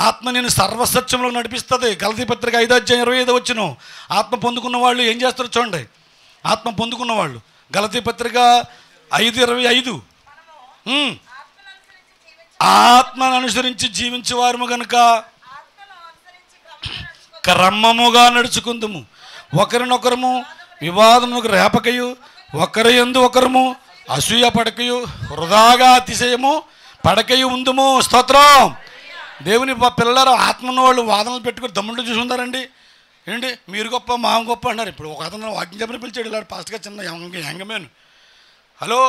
ఆత్మ నేను సర్వసత్యంలో నడిపిస్తుంది. గలతీ పత్రిక 5:25 ఆత్మ పొందుకున్న వాళ్ళు ఏం చేస్తారో చూడండి. ఆత్మ పొందుకున్న వాళ్ళు గలతీ పత్రిక 5:25 ఆత్మను అనుసరించి జీవించేవారు కనుక క్రమముగా నడుచుకుందుము, ఒకరినొకరము వివాదమునకు రేపకయు, ఒకరి యందు ఒకరము అసూయ పడకయు, వృధాగా అతిశయము పడకయు ఉందుము. స్తోత్రం. దేవుని పిల్లలు ఆత్మ ఉన్న వాళ్ళు వాదనలు పెట్టుకుని దమ్ముళ్ళు చూసి ఉన్నారండి. ఏంటి మీరు గొప్ప మా గొప్ప అన్నారు. ఇప్పుడు ఒక అతను వాక్యం చెప్పని పిలిచాడు, ఇలా పాస్ట్గా చిన్న యంగమేను. హలో,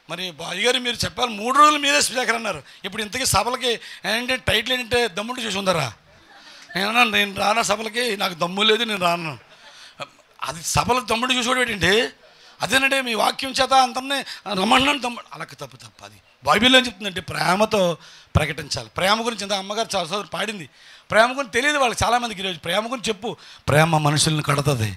మరి బాయ్ గారు మీరు చెప్పాలి 3 రోజులు మీరే స్పీకర్ అన్నారు. ఇప్పుడు ఇంతకీ సభలకి ఏంటంటే టైటిల్ ఏంటంటే దమ్ముళ్ళు చూసి ఉందరా? నేను రానా సభలకి, నాకు దమ్ము లేదు, నేను రాను. అది సభలకు దమ్ముడు చూసుకోవడం ఏంటండి? అదేనండి మీ వాక్యం చేత అందరినీ రమ్మన్నాను దమ్ముడు. అలాగే తప్పు. అది బైబిల్లో ఏం చెప్తుందంటే ప్రేమతో ప్రకటించాలి. ప్రేమ గురించి ఎంత అమ్మగారు చాలా పాడింది. ప్రేమ గురించి తెలియదు వాళ్ళకి చాలామందికి. ఈరోజు ప్రేమ గురించి చెప్పు. ప్రేమ మనుషులను కడుతుంది,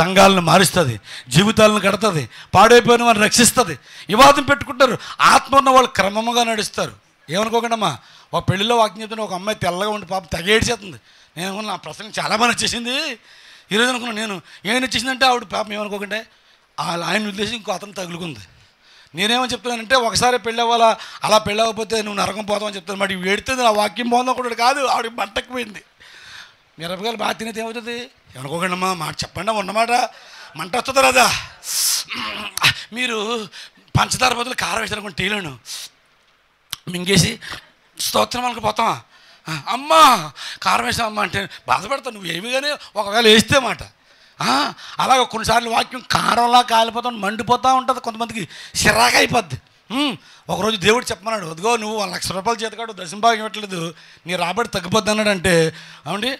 సంఘాలను మారుస్తుంది, జీవితాలను కడుతుంది, పాడైపోయిన వారిని రక్షిస్తుంది. వివాదం పెట్టుకుంటారు. ఆత్మ ఉన్న వాళ్ళు క్రమముగా నడుస్తారు. ఏమనుకోకండి అమ్మా, ఒక పెళ్లిలో వాక్యం చెప్తున్న ఒక అమ్మాయి తెల్లగా ఉండి పాప తెగేడ్చేస్తుంది. నేను నా ప్రసంగం చాలా బాగా నచ్చేసింది ఈరోజు అనుకున్నాను. నేను ఏం నచ్చేసిందంటే ఆవిడ పాపం ఏమనుకోకండి ఆయన ఉద్దేశం ఇంకో అతను తగులుకుంది. నేనేమని చెప్తున్నానంటే ఒకసారి పెళ్ళి అవ్వాలా, అలా పెళ్ళి అవ్వకపోతే నువ్వు నరకం పోతావని చెప్తాను. మరి వేడితే ఆ వాక్యం పోదాం కూడా కాదు, ఆవిడకి మంటకపోయింది. మిరపకాయలు బాగా తినేది ఏమవుతుంది? ఏమనుకోకండి అమ్మా, మాట చెప్పండి ఉన్నమాట. మంట వస్తుంది కదా. మీరు పంచదార బదులు కారం వేసారు అనుకోండి, టీలోను మింగేసి స్తోత్రం వాళ్ళకి పోతామా? అమ్మా కారం వేసామమ్మా అంటే బాధపడతావు. నువ్వు ఏమి కానీ ఒకవేళ వేస్తే మాట. అలాగే కొన్నిసార్లు వాక్యం కారంలా కాలిపోతాం, మండిపోతూ ఉంటుంది. కొంతమందికి చిరాకు అయిపోద్ది. ఒకరోజు దేవుడు చెప్పమన్నాడు, అదిగో నువ్వు 1,00,000 రూపాయల చేతకాడు దశంభాగం ఇవ్వట్లేదు, నీ రాబడి తగ్గిపోద్ది అన్నాడంటే అవునండి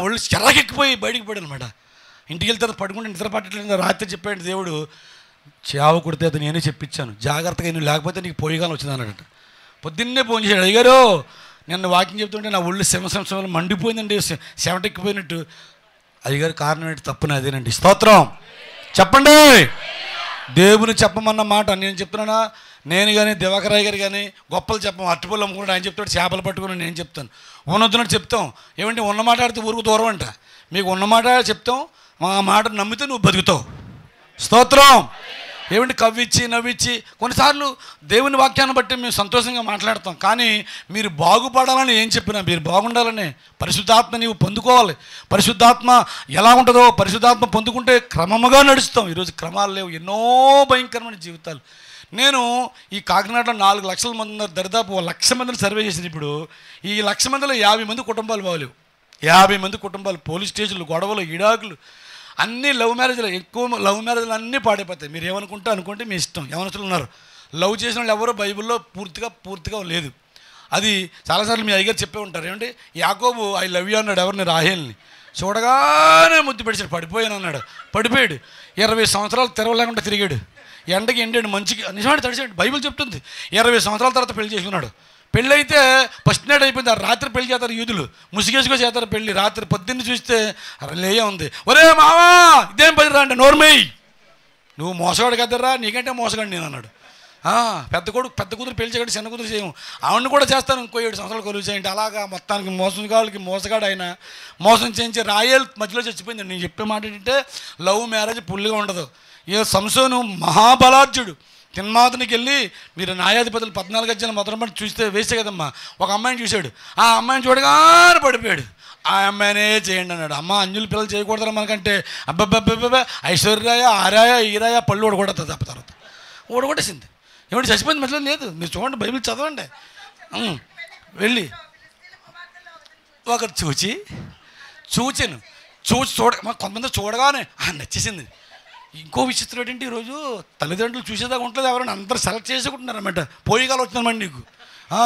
ఒళ్ళు చిరాకు ఎక్కిపోయి బయటికి పోయాడు అనమాట. ఇంటికి వెళ్తే పడుకుంటే నిద్ర పట్టట్లేదు. రాత్రి చెప్పాడు దేవుడు, చావు కొడితే అది నేనే చెప్పించాను, జాగ్రత్తగా నువ్వు లేకపోతే నీకు పోయిగానే వచ్చింది అన్నాడట. పొద్దున్నే ఫోన్ చేశాడు, అయ్యారు నిన్న వాకింగ్ చెప్తుంటే నా ఒళ్ళు సంవత్సరం మండిపోయిందండి, చెమటెక్కిపోయినట్టు. అయ్యగారు కారణం ఏంటి? తప్పున అదేనండి. స్తోత్రం. చెప్పండి. దేవుని చెప్పమన్న మాట నేను చెప్తున్నానా? నేను కానీ దివాకరాయ్ గారు కానీ గొప్పలు చెప్పం. అరటిపళ్ళు అమ్ముకుంటే ఆయన చెప్తాడు, చేపలు పట్టుకుని నేను చెప్తాను. ఉన్నొద్దునట్టు చెప్తాం. ఏమంటే ఉన్న మాట ఆడితే ఊరుకు దూరం అంట. మీకు ఉన్న మాట చెప్తాం, మా మాట నమ్మితే నువ్వు బతుకుతావు. స్తోత్రం. ఏమంటే కవ్విచ్చి నవ్విచ్చి కొన్నిసార్లు దేవుని వాక్యాన్ని బట్టి మేము సంతోషంగా మాట్లాడతాం. కానీ మీరు బాగుపడాలని ఏం చెప్పినా, మీరు బాగుండాలని పరిశుద్ధాత్మ నీవు పొందుకోవాలి. పరిశుద్ధాత్మ ఎలా ఉంటుందో పరిశుద్ధాత్మ పొందుకుంటే క్రమముగా నడుస్తాం. ఈరోజు క్రమాలు లేవు, ఎన్నో భయంకరమైన జీవితాలు. నేను ఈ కాకినాడలో 4 లక్షల మంది ఉన్నారు, దరిదాపు 1 లక్ష మందిని సర్వే చేసిన. ఇప్పుడు ఈ 1 లక్ష మందిలో 50 మంది కుటుంబాలు బాగలేవు. 50 మంది కుటుంబాలు, పోలీస్ స్టేషన్లు, గొడవలు, ఇడాకులు, అన్నీ లవ్ మ్యారేజ్లు. ఎక్కువ లవ్ మ్యారేజ్లు అన్నీ పాడైపోతాయి. మీరు ఏమనుకుంటే అనుకుంటే మీ ఇష్టం. యవనస్తులు ఉన్నారు, లవ్ చేసిన వాళ్ళు ఎవరో బైబిల్లో పూర్తిగా లేదు. అది చాలాసార్లు మీ అయ్యగారు చెప్పే ఉంటారు. ఏమంటే యాకోబు ఐ లవ్ యూ అన్నాడు ఎవరిని, రాహేల్ని. చూడగానే ముద్దు పెడిచాడు, పడిపోయాను అన్నాడు. పడిపోయాడు. 20 సంవత్సరాలు తెరవలేకుండా తిరిగాడు. ఎండకి ఎండాడు, మంచికి నిజమైన తడిచాడు. బైబిల్ చెప్తుంది 20 సంవత్సరాల తర్వాత పెళ్లి చేసుకున్నాడు. పెళ్ళి అయితే ఫస్ట్ నైట్ అయిపోయింది. ఆ రాత్రి పెళ్లి చేస్తారు యూదులు, ముసిగేసుకొని చేస్తారు పెళ్ళి. రాత్రి పొద్దున్న చూస్తే లేయ ఉంది. ఒరే మావా ఇదేం పని రా అంటే, నోర్మేయ్ నువ్వు మోసగాడు కదరా, నీకంటే మోసగాడు నేను అన్నాడు. పెద్ద కూతురు పెళ్లి చేయడం, చిన్న కూతురు చేయము, ఆవిడని కూడా చేస్తాను ఇంకో 7 సంవత్సరాలు కొలువు చేయండి. అలాగా మొత్తానికి మోసగాడు ఆయన మోసం చేయించి రాయేలు మధ్యలో చచ్చిపోయింది. నేను చెప్పే మాట ఏంటంటే లవ్ మ్యారేజ్ పుల్లిగా ఉండదు. ఏ సంసోను మహాబలార్జుడు తిన్మాతునికి వెళ్ళి, మీరు న్యాయాధిపతులు 14 అధ్యాయాలు మొదటి చూస్తే వేస్తే కదమ్మా, ఒక అమ్మాయిని చూశాడు. ఆ అమ్మాయిని చూడగానే పడిపోయాడు. ఆ అమ్మాయినే చేయండి అన్నాడు. అమ్మ అంజులు పిల్లలు చేయకూడదు మనకంటే, అబ్బబ్బబ్బబ్బ ఐశ్వర్యాయ ఆరాయ ఈరాయ పళ్ళు ఓడగొడుతుంది. తప్ప తర్వాత ఓడగొట్టేసింది. ఏమిటి చచ్చిపోయింది మధ్యలో లేదు. మీరు చూడండి, బైబిల్ చదవండి. వెళ్ళి ఒకరు చూచాను కొంతమంది చూడగానే నచ్చేసింది. ఇంకో విచిత్రం ఏంటంటే ఈరోజు తల్లిదండ్రులు చూసేదాకా ఉంటుంది, ఎవరైనా అందరూ సెలెక్ట్ చేసుకుంటున్నారన్నమాట. పోయికాలం వచ్చిందన్నమాట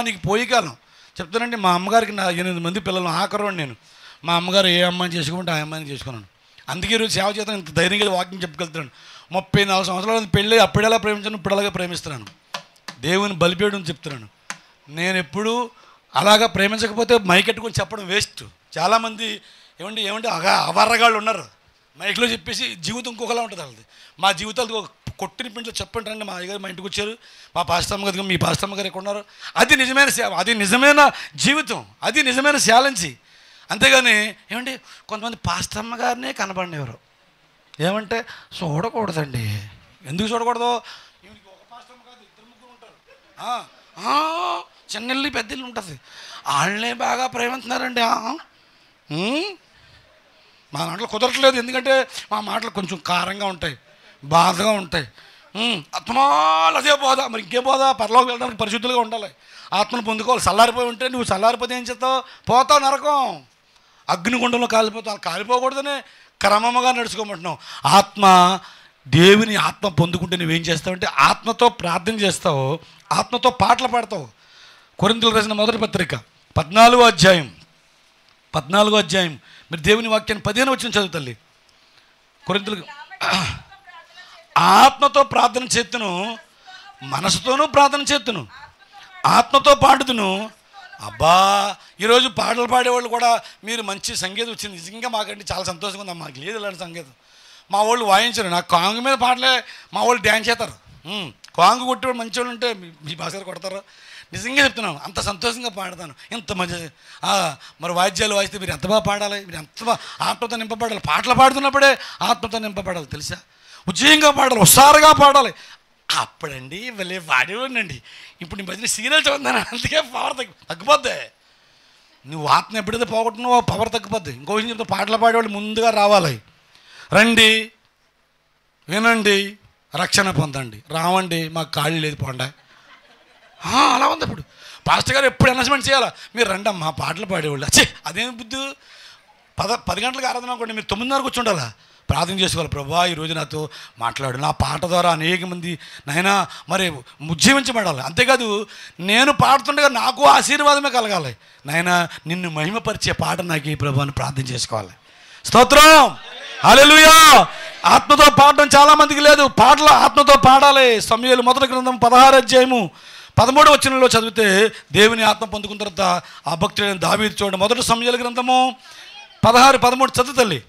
నీకు పోయికాలం. చెప్తానండి, మా అమ్మగారికి నా 8 మంది పిల్లలు, ఆఖరు నేను. మా అమ్మగారు ఏ అమ్మాయిని చేసుకుంటే ఆ అమ్మాయిని చేసుకున్నాను. అందుకే ఈరోజు సేవ చేస్తాను, ఇంత ధైర్యంగా వాకింగ్ చెప్పుకెళ్తున్నాను. 34 సంవత్సరాలు పెళ్ళి, అప్పుడేలా ప్రేమించాను, ఇప్పుడు అలాగే ప్రేమిస్తున్నాను. దేవుని బలిపేయడం చెప్తున్నాను. నేను ఎప్పుడు అలాగా ప్రేమించకపోతే మైకెట్టుకొని చెప్పడం వేస్ట్. చాలామంది ఏమండి అవర్రగాళ్ళు ఉన్నారు, మైక్లో చెప్పేసి జీవితం ఇంకొకలా ఉంటుంది వాళ్ళది. మా జీవితాలు కొట్టిన పిండిలో చెప్పండి రండి, మా అయ్యగారు మా ఇంటికి వచ్చారు, మా పాస్టమ్మ గారు, మీ పాస్టమ్మ గారు ఎక్కడ ఉన్నారు. అది నిజమైన సేవ, అది నిజమైన జీవితం, అది నిజమైన శాలంచి. అంతేగాని ఏమండి కొంతమంది పాస్టమ్మ గారినే కనపడినెవరు. ఏమంటే చూడకూడదండి. ఎందుకు చూడకూడదు? ఒక పాస్టమ్మ కాదు, 2-3 ఉంటారు. చిన్నల్లి పెద్దిల్లు ఉంటుంది, వాళ్ళనే బాగా ప్రేమిస్తున్నారండి. మా మాటలు కుదరట్లేదు, ఎందుకంటే మా మాటలు కొంచెం కారంగా ఉంటాయి, బాధగా ఉంటాయి. ఆత్మలు అదే బోధ, మరి ఇంకే బోధ? పరలోకి వెళ్ళడానికి పరిశుద్ధులుగా ఉండాలి, ఆత్మను పొందుకోవాలి. చల్లారిపోయి ఉంటే నువ్వు చల్లారిపోతే ఏం చేస్తావు? పోతావు నరకం, అగ్నిగుండంలో కాలిపోతావు. కాలిపోకూడదనే క్రమముగా నడుచుకోమంటున్నావు. దేవుని ఆత్మ పొందుకుంటే నువ్వేం చేస్తావంటే ఆత్మతో ప్రార్థన చేస్తావు, ఆత్మతో పాటలు పాడతావు. కొరింథీయులకు రాసిన మొదటి పత్రిక 14వ అధ్యాయం మీరు దేవుని వాక్యాన్ని 15వ వచనం చదువుతల్లి. కొరింథీయులకు ఆత్మతో ప్రార్థన చేతును, మనసుతోనూ ప్రార్థన చేతును, ఆత్మతో పాడుతును. అబ్బా ఈరోజు పాటలు పాడేవాళ్ళు కూడా మీరు మంచి సంగీతం వచ్చింది, నిజంగా మాకంటే చాలా సంతోషంగా ఉంది. మాకు లేదు ఇలాంటి సంగీతం, మా వాళ్ళు వాయించరు. నాకు కాంగు మీద పాటలే, మా వాళ్ళు డ్యాన్స్ చేస్తారు. కాంగు కొట్టేవాళ్ళు మంచి వాళ్ళు ఉంటే మీ భాష కొడతారు. నిజంగా చెప్తున్నాను, అంత సంతోషంగా పాడతాను, ఎంత మంచి. మరి వాయిద్యాలు వాయిస్తే మీరు ఎంత బాగా పాడాలి, మీరు ఎంత బాగా ఆత్మతో నింపబడాలి. పాటలు పాడుతున్నప్పుడే ఆత్మతో నింపబడాలి, తెలుసా? ఉజ్జయంగా పాడాలి, ఉత్సాహంగా పాడాలి. అప్పుడండి వెళ్ళే పాడేవాడినండి. ఇప్పుడు నీ మధ్యన సీరియల్ చూద్దాను, అందుకే పవర్ తగ్గిపోద్ది. నువ్వు ఆత్మ ఎప్పుడైతే పోగొట్టున్నావో పవర్ తగ్గిపోద్ది. ఇంకో విషయం చెప్తే పాటలు పాడేవాళ్ళు ముందుగా రావాలి. రండి, వినండి, రక్షణ పొందండి. రావండి మాకు కాళ్ళు లేదు పోండా, అలా ఉంది. ఇప్పుడు పాస్టర్ గారు ఎప్పుడు అనౌన్స్మెంట్ చేయాలా, మీరు రండి అమ్మా పాటలు పాడేవాళ్ళు. అచ్చే అదేం బుద్ధి. 10 గంటలకు ఆరాధన అనుకోండి, మీరు 9:30 కూర్చుండాలా, ప్రార్థన చేసుకోవాలి. ప్రభువా ఈరోజు నాతో మాట్లాడు, నా పాట ద్వారా అనేక మంది నాయనా మరి ఉజ్జీవించబడాలి. అంతేకాదు నేను పాడుతుండగా నాకు ఆశీర్వాదమే కలగాలి. నాయనా నిన్ను మహిమపరిచే పాట నాకు ఈ ప్రభు అని ప్రార్థన చేసుకోవాలి. స్తోత్రం, హల్లెలూయా. ఆత్మతో పాడడం చాలామందికి లేదు. పాటలు ఆత్మతో పాడాలి. సమూయేలు మొదటి గ్రంథం 16వ అధ్యాయము 13వ వచనంలో చదివితే దేవుని ఆత్మ పొందుకున్న తర్వాత ఆ భక్తుడైన దావీదు చూడండి. మొదటి సమూయేలు గ్రంథము 16:13 చదువు తల్లి.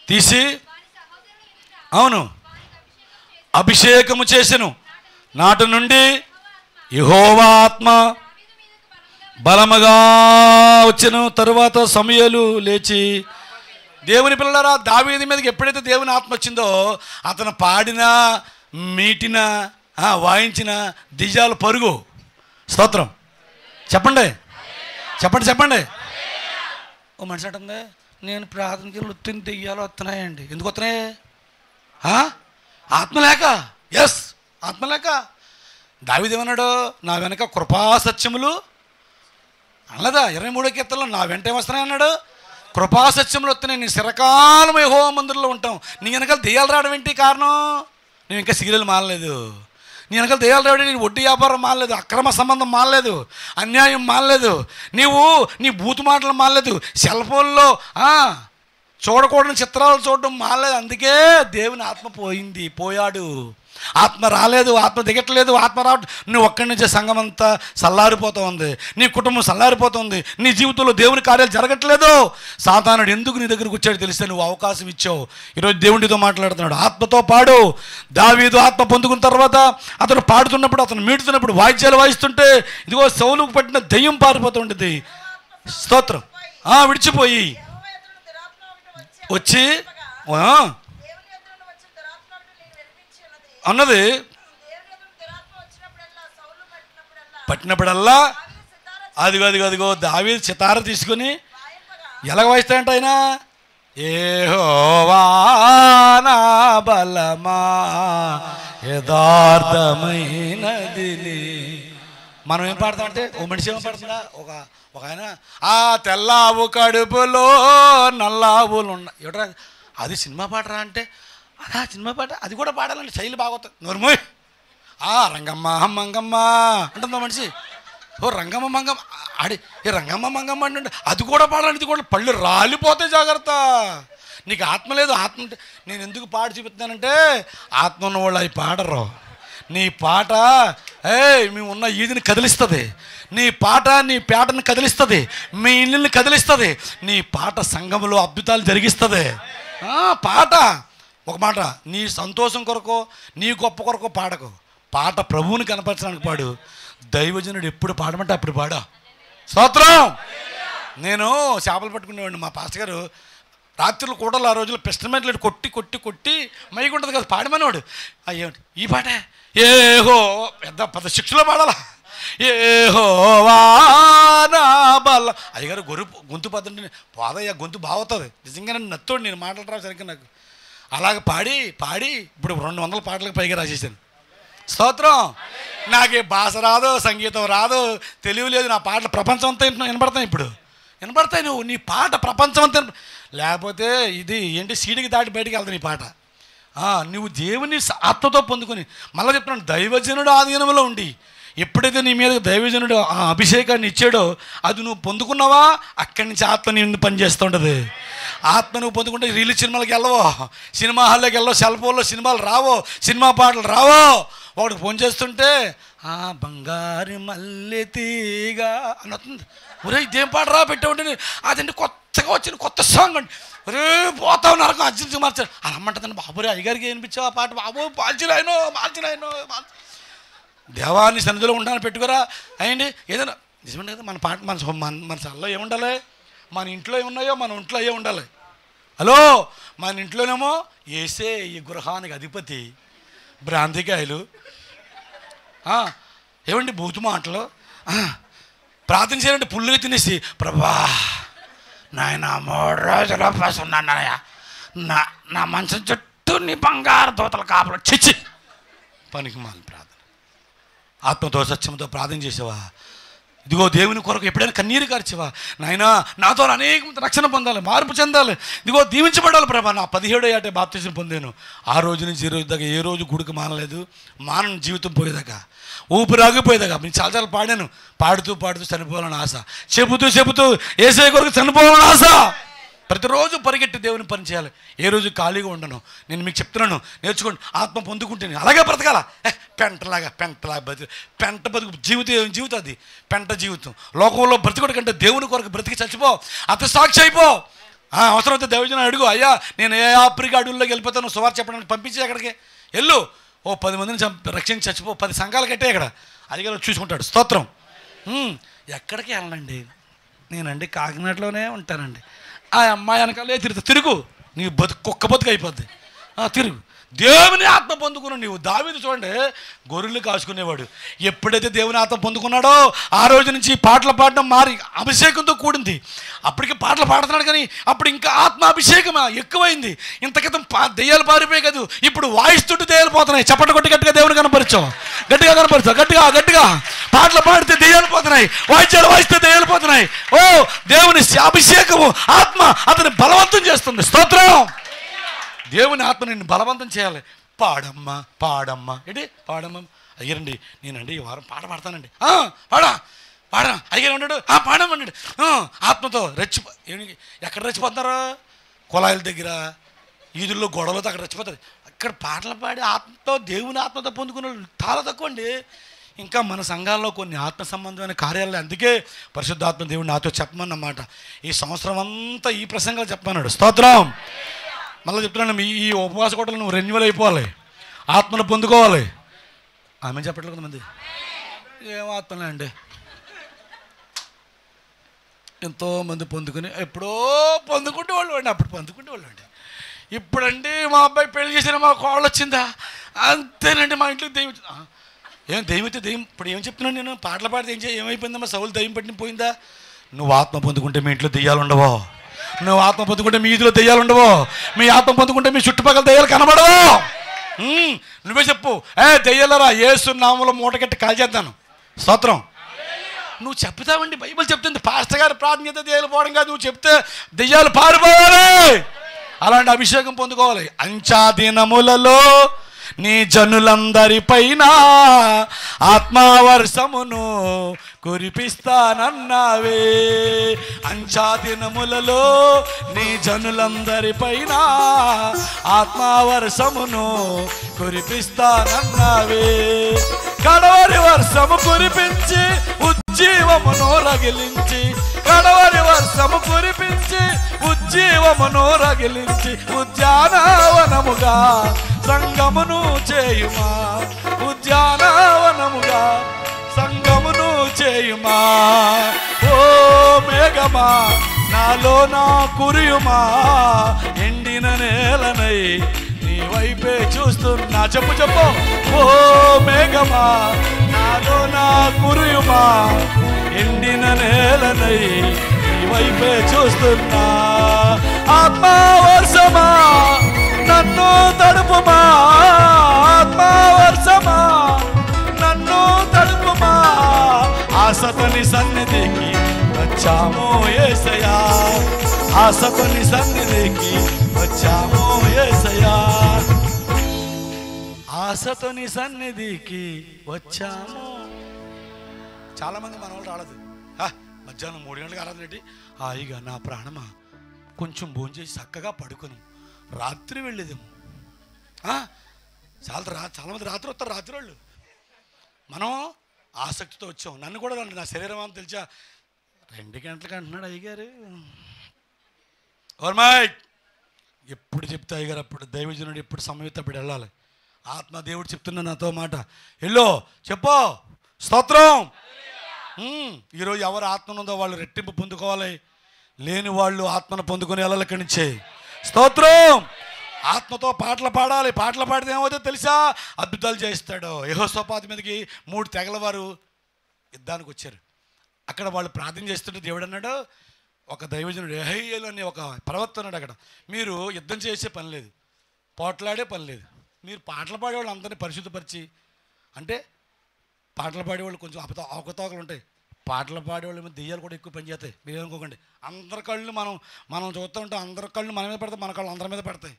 తీసి అవును అభిషేకము చేసెను. నాటి నుండి యెహోవా ఆత్మ బలముగా వచ్చెను. తరువాత సమూయేలు లేచి దేవుని పిల్లలారా, దావీదు మీదకి ఎప్పుడైతే దేవుని ఆత్మ వచ్చిందో అతను పాడిన మీటిన వాయించిన దిజాలు పరుగు. స్తోత్రం చెప్పండి, చెప్పండి, చెప్పండి. ఓ మనిషి అంటుంది, నేను ప్రార్థనకి వృత్తిని దెయ్యాలు వస్తున్నాయండి. ఎందుకు వస్తున్నాయి? ఆత్మ లేక. ఎస్, ఆత్మ లేక. దావీదు ఏమన్నాడు? నా వెనక కృపాసత్యములు అనలేదా? 23వ కీర్తనలో నా వెంట ఏమొస్తున్నాయి అన్నాడు? కృపాసత్యములు వస్తున్నాయి. నీ చిరకాలం యెహోవా మందిరంలో ఉంటాం. నీ వెనకాల దెయ్యాలు రావడం ఏంటి కారణం? నేను ఇంకా సీరియల్ మానలేదు. నీ వెనకాల దెయ్యాలు రావడం, నీ వడ్డీ వ్యాపారం మానలేదు, అక్రమ సంబంధం మానలేదు, అన్యాయం మానలేదు, నీ బూతు మాటలు మానలేదు, సెల్ ఫోన్లో చూడకూడని చిత్రాలు చూడడం మానలేదు. అందుకే దేవుని ఆత్మ పోయాడు. ఆత్మ రాలేదు, ఆత్మ దిగట్లేదు, ఆత్మ రావడం. నువ్వు ఒక్కడి నుంచే సంఘం అంతా సల్లారిపోతూ ఉంది, నీ కుటుంబం సల్లారిపోతుంది, నీ జీవితంలో దేవుని కార్యాలు జరగట్లేదు. సాతానుడు ఎందుకు నీ దగ్గరకు వచ్చాడు తెలిస్తే నువ్వు అవకాశం ఇచ్చావు. ఈరోజు దేవుడితో మాట్లాడుతున్నాడు. ఆత్మతో పాడు. దావీదు ఆత్మ పొందుకున్న తర్వాత అతను పాడుతున్నప్పుడు, అతను మీటుతున్నప్పుడు, వాయిద్యాలు వాయిస్తుంటే ఇదిగో సౌలుకు పట్టిన దెయ్యం పారిపోతుంటుంది. స్తోత్రం. విడిచిపోయి వచ్చి అన్నది పట్టినప్పుడల్లా అదిగో దావీదు సితార తీసుకుని ఎలాగ వాయిస్తాయంట ఆయన? యెహోవా నా బలమా యథార్థమైనది. మనం ఏం పాడతామంటే, ఓ మనిషి ఏం పాడుతుందా? ఒక ఆయన తెల్లావు కడుపులో నల్లావులు ఉన్నాయి. ఎవడరా అది? సినిమా పాటరా అంటే సినిమా పాట, అది కూడా పాడాలంటే శైలి బాగోతుంది. నోర్మోయ్ రంగమ్మ మంగమ్మ అంటుందా మనిషి. ఓ రంగమ్మ మంగమ్మ ఆడి రంగమ్మ మంగమ్మ అంటే అది కూడా పాడాలంటే ఇది కూడా పళ్ళు రాలిపోతాయి. జాగ్రత్త. నీకు ఆత్మ లేదు. ఆత్మ అంటే నేను ఎందుకు పాడి చూపిస్తున్నానంటే, ఆత్మ ఉన్న వాళ్ళు అవి పాడరు. నీ పాట మేము ఉన్న ఈదిని కదిలిస్తుంది. నీ పాట నీ పేటను కదిలిస్తుంది, మీ ఇళ్ళని కదిలిస్తుంది. నీ పాట సంఘంలో అద్భుతాలు జరిగిస్తుంది. పాట ఒక మాట, నీ సంతోషం కొరకు, నీ గొప్ప కొరకు పాడకు. పాట ప్రభువుని కనపరచడానికి పాడు. దైవజనుడు ఎప్పుడు పాడమంటే అప్పుడు పాడా. స్తోత్రం. నేను చేపలు పట్టుకునేవాడిని. మా పాస్టర్ గారు రాత్రులు కూడా ఆ రోజుల్లో పిస్టమెంట్లు కొట్టి కొట్టి కొట్టి మైకి ఉంటుంది కదా, పాడమనేవాడు. ఏమిటి ఈ పాట? ఏహో పెద్ద శిక్షలో పాడాలా? యెహోవా నా బల. అయ్యగారు గొంతు పద్దండి పోదయ్య, గొంతు బాగుతుంది నిజంగా. నత్తోడు, నేను మాట్లాడరా సరిగ్గా నాకు. అలాగ పాడి ఇప్పుడు 200 పాటలకు పైగా రాసేసాను. స్తోత్రం. నాకే భాష రాదు, సంగీతం రాదు, తెలివి లేదు. నా పాటలు ప్రపంచం అంతా వినపడతాయి. ఇప్పుడు వినపడతాయి. నీ పాట ప్రపంచం అంతా. లేకపోతే ఇది ఏంటి, సీడికి దాటి బయటికి వెళ్తాయి నీ పాట. నువ్వు దేవుని ఆత్మతో పొందుకొని, మళ్ళీ చెప్తున్నాను, దైవజనుడు ఆధీనంలో ఉండి ఎప్పుడైతే నీ మీద దైవజనుడు ఆ అభిషేకాన్ని ఇచ్చాడో అది నువ్వు పొందుకున్నావా, అక్కడి నుంచి ఆత్మ నీ పనిచేస్తూ ఉంటుంది. ఆత్మ నువ్వు పొందుకుంటే రిలీజ్ సినిమాలకు వెళ్ళవో, సినిమా హాల్లోకి వెళ్ళవో, సెల్ ఫోన్లో సినిమాలు రావో, సినిమా పాటలు రావో. ఒకటికి ఫోన్ చేస్తుంటే బంగారు మల్లె తీగ అని వస్తుంది. ఒరే ఇదేం పాట రా పెట్టేవండి, అదండి కొత్తగా వచ్చిన కొత్త సాంగ్ అండి. ఒరే పోతావు నరకం అర్జెన్సీ మార్చారు. అలా అమ్మంటుందండి. బాబురే అయ్యగారికి వినిపించావు ఆ పాట? బాబు మార్చినాయనో. దేవాన్ని సన్నిధిలో ఉండాలని పెట్టుకురా అయ్యండి. ఏదైనా నిజమే కదా, మన పాట మన చల్లో ఏముండాలి, మన ఇంట్లో ఏమున్నాయో మన ఇంట్లో అయ్యే ఉండాలి. హలో, మన ఇంట్లోనేమో ఏసే ఈ గృహానికి అధిపతి, భ్రాంతికాయలు ఏమండి బూతు మాటలు. ప్రార్థన చేయాలంటే పుల్లుగా తినేసి, ప్రభా నాయన 3 రోజుల పసున్నానయ్యా, నా మంచం చుట్టూ నీ బంగారు దూతల కాపలు. చిచ్చి పనికి మాలి ప్రార్థన. ఆత్మతో సత్యంతో ప్రార్థన చేసావా? ఇదిగో దేవుని కొరకు ఎప్పుడైనా కన్నీరు కార్చావా? నాయనా నాతో అనేక రక్షణ పొందాలి, మార్పు చెందాలి, ఇదిగో దీవించబడాలి ప్రభా. నా 17వ ఏటే బాప్తిజం పొందాను. ఆ రోజు నుంచి ఈ రోజు దాకా ఏ రోజు గుడికి మానలేదు. మానని జీవితం పోయేదాకా, ఊపిరాగిపోయేదాకా నేను చాలా పాడాను. పాడుతూ చనిపోవాలని ఆశ, చెబుతూ యేసయ్య కొరకు చనిపోవాలని ఆశ. ప్రతిరోజు పరిగెట్టి దేవుని పని చేయాలి. ఏ రోజు ఖాళీగా ఉండను. నేను మీకు చెప్తున్నాను, నేర్చుకోండి. ఆత్మ పొందుకుంటే అలాగే బ్రతకాల. పెంటలాగా పెంట బతుకు జీవితం అది పెంట జీవితం. లోకంలో బ్రతికుడి కంటే దేవుని కొరకు బ్రతికి చచ్చిపో, అతి సాక్షి అయిపో. అవసరమైతే దైవజనం అడుగు, అయ్యా నేను ఏ ఆఫ్రికా అడవుల్లోకి వెళ్ళిపోతాను, సువార్త చెప్పడానికి పంపించి అక్కడికి వెళ్ళు, ఓ 10 మందిని రక్షించి చచ్చిపో, 10 సంఘాలు కట్టే ఇక్కడ అదిగా చూసుకుంటాడు. స్తోత్రం. ఎక్కడికి వెళ్ళండి, నేనండి కాకినాడలోనే ఉంటానండి. ఆ అమ్మాయి వెనకాలే తిరుగు, నీ కుక్క బతుకు అయిపోద్ది. తిరుగు. దేవుని ఆత్మ పొందుకున్నావు నీవు. దావీదు చూడండి, గొర్రెలు కాచుకునేవాడు. ఎప్పుడైతే దేవుని ఆత్మ పొందుకున్నాడో ఆ రోజు నుంచి పాటలు పాడడం మారి అభిషేకంతో కూడింది. అప్పటికి పాటలు పాడుతున్నాడు, కానీ అప్పుడు ఇంకా ఆత్మ అభిషేకం ఎక్కువైంది. ఇంత క్రితం దెయ్యాలు పారిపోయాయి కదా, ఇప్పుడు వాయిస్తుంటే దెయ్యాలు పోతున్నాయి. చప్పట కొట్టి గట్టిగా దేవుని కనపరిచాం, గట్టిగా కనపరిచాం, గట్టిగా పాటలు పాడితే దెయ్యాలు పోతున్నాయి, వాయిద్యాలు వాయిస్తే దెయ్యాలు పోతున్నాయి. ఓ దేవుని అభిషేకము ఆత్మ అతని బలవంతం చేస్తుంది. స్తోత్రం. దేవుని ఆత్మ నిన్ను బలవంతం చేయాలి. పాడమ్మా ఏంటి పాడమ్మా, అయ్యారండి నేనండి ఈ వారం పాట పాడతానండి, పాడా అయ్యారు అన్నాడు, పాడమన్నాడు. ఆత్మతో ఎక్కడ రెచ్చిపోతున్నారో, కుళాయిల దగ్గర, ఈదుల్లో గొడవలతో అక్కడ రెచ్చిపోతారు. అక్కడ పాటలు పాడి ఆత్మతో దేవుని ఆత్మతో పొందుకున్న వాళ్ళు చాలా తక్కువ అండి. ఇంకా మన సంఘాల్లో కొన్ని ఆత్మ సంబంధమైన కార్యాలు. అందుకే పరిశుద్ధాత్మ దేవుడు నాతో చెప్పమన్నమాట. ఈ సంవత్సరం అంతా ఈ ప్రసంగాలు చెప్పమన్నాడు. స్తోత్రం. మళ్ళీ చెప్తున్నాను, ఈ ఉపవాస కోటలు నువ్వు రెన్యువల్ అయిపోవాలి, ఆత్మను పొందుకోవాలి. ఆమె చెప్పట్లేదు కొంతమంది, ఏం ఆత్మలే అండి. ఎంతోమంది పొందుకుని ఎప్పుడో పొందుకుంటే వాళ్ళు అండి, అప్పుడు పొందుకుంటే వాళ్ళు అండి. ఇప్పుడండి మా అబ్బాయి పెళ్లి చేసిన మా కోళ్ళు వచ్చిందా, అంతేనండి మా ఇంట్లో దెయ్యం. దెయ్యం అయితే దెయ్యం. ఇప్పుడు ఏం చెప్తున్నాను నేను, పాటలు పాడితే ఏమైపోయిందమ్మా, సౌలు దెయ్యం పట్టిన పోయిందా? నువ్వు ఆత్మ పొందుకుంటే మీ ఇంట్లో దెయ్యాలు ఉండవో, నువ్వు ఆత్మ పొందుకుంటే మీ ఈదులో దెయ్యాలు ఉండవు, మీ ఆత్మ పొందుకుంటే మీ చుట్టుపక్కల దెయ్యాలు కనబడవు. నువ్వే చెప్పు, దెయ్యాలరా యేసు నామములో మూటగట్టి కాల్చేద్దాను. స్తోత్రం. నువ్వు చెప్తావండి, బైబిల్ చెప్తుంది. పాస్టర్ గారు ప్రార్థన చేస్తే దెయ్యాలు పోవడం కాదు, నువ్వు చెప్తే దెయ్యాలు పారిపోవాలి. అలాంటి అభిషేకం పొందుకోవాలి. అంచాదినములలో నీ జనులందరిపైన ఆత్మవర్షమును కురిపిస్తానన్నావే. అంచాదినములలో నీ జనులందరిపైన ఆత్మవర్షమును కురిపిస్తానన్నావే. కడవరి వర్షము కురిపించి ఉజ్జీవమును రగిలించి, కడవరి వర్షము కురిపించి ఉజ్జీవమును రగిలించి, ఉద్యానవనముగా సంగమును చేయుమా, ఉద్యానవనముగా సంగమును చేయుమా. ఓ మేఘమా నాలో నా కురియుమా, ఎండిన నేలనై నీ వైపే చూస్తున్నా. చెప్పు. ఓ మేఘమా నాలో నా కురియుమా, ఎండిన నేలనై నీ వైపే చూస్తున్నా. ఆత్మవర్షమా నన్ను తడుపుమా, ఆత్మవర్షమా నన్ను తడుపుమా. ఆశతోని సన్నిధికి వచ్చాము యేసయ్యా, ఆశతోని సన్నిధికి వచ్చాము యేసయ్యా, ఆశతోని సన్నిధికి వచ్చాము. చాలామంది మన వాళ్ళు రాలేదు. మధ్యాహ్నం 3 గంటలకు ఆరాధన ఏంటి, హాయిగా నా ప్రాణమా కొంచెం భోంచేసి చక్కగా పడుకుని రాత్రి వెళ్ళేదేమో. చాలామంది రాత్రి వస్తారు, రాత్రి వాళ్ళు. మనం ఆసక్తితో వచ్చాం. నన్ను కూడా నా శరీరం అని తెలిసా 2 గంటలకు అంటున్నాడు అయ్యగారు. ఓర్మైట్ ఎప్పుడు చెప్తే అయ్యగారు అప్పుడు, దైవజనుడు ఎప్పుడు సమయం అప్పుడు వెళ్ళాలి. ఆత్మ దేవుడు చెప్తున్నా నాతో మాట, వెళ్ళు చెప్పు. స్తోత్రం. ఈరోజు ఎవరు ఆత్మ ఉందో వాళ్ళు రెట్టింపు పొందుకోవాలి, లేని వాళ్ళు ఆత్మను పొందుకొని వెళ్ళాలి ఇక్కడి నుంచే. స్తోత్రం. ఆత్మతో పాటలు పాడాలి. పాటలు పాడితే ఏమవుతుందో తెలుసా, అద్భుతాలు చేస్తాడు. యెహోషాపాతు మీదకి 3 తెగల వారు యుద్ధానికి వచ్చారు. అక్కడ వాళ్ళు ప్రార్థన చేస్తుంటే దేవుడు అన్నాడు, ఒక దైవజనుడు యెహీయేలు అనే ఒక ప్రవక్త ఉన్నాడు అక్కడ, మీరు యుద్ధం చేసే పని లేదు, పోట్లాడే పని లేదు, మీరు పాటలు పాడేవాళ్ళు అందరినీ పరిశుద్ధపరిచి, అంటే పాటలు పాడేవాళ్ళు కొంచెం అవకతవకలు ఉంటాయి, పాటలు పాడేవాళ్ళు మీద దెయ్యాలు కూడా ఎక్కువ పనిచేస్తాయి. మీరు ఏమనుకోకండి. అందరి కళ్ళు మనం చూస్తూ ఉంటాం, అందరి కళ్ళు మన మీద పడతాయి, మన కళ్ళు అందరి మీద పడతాయి.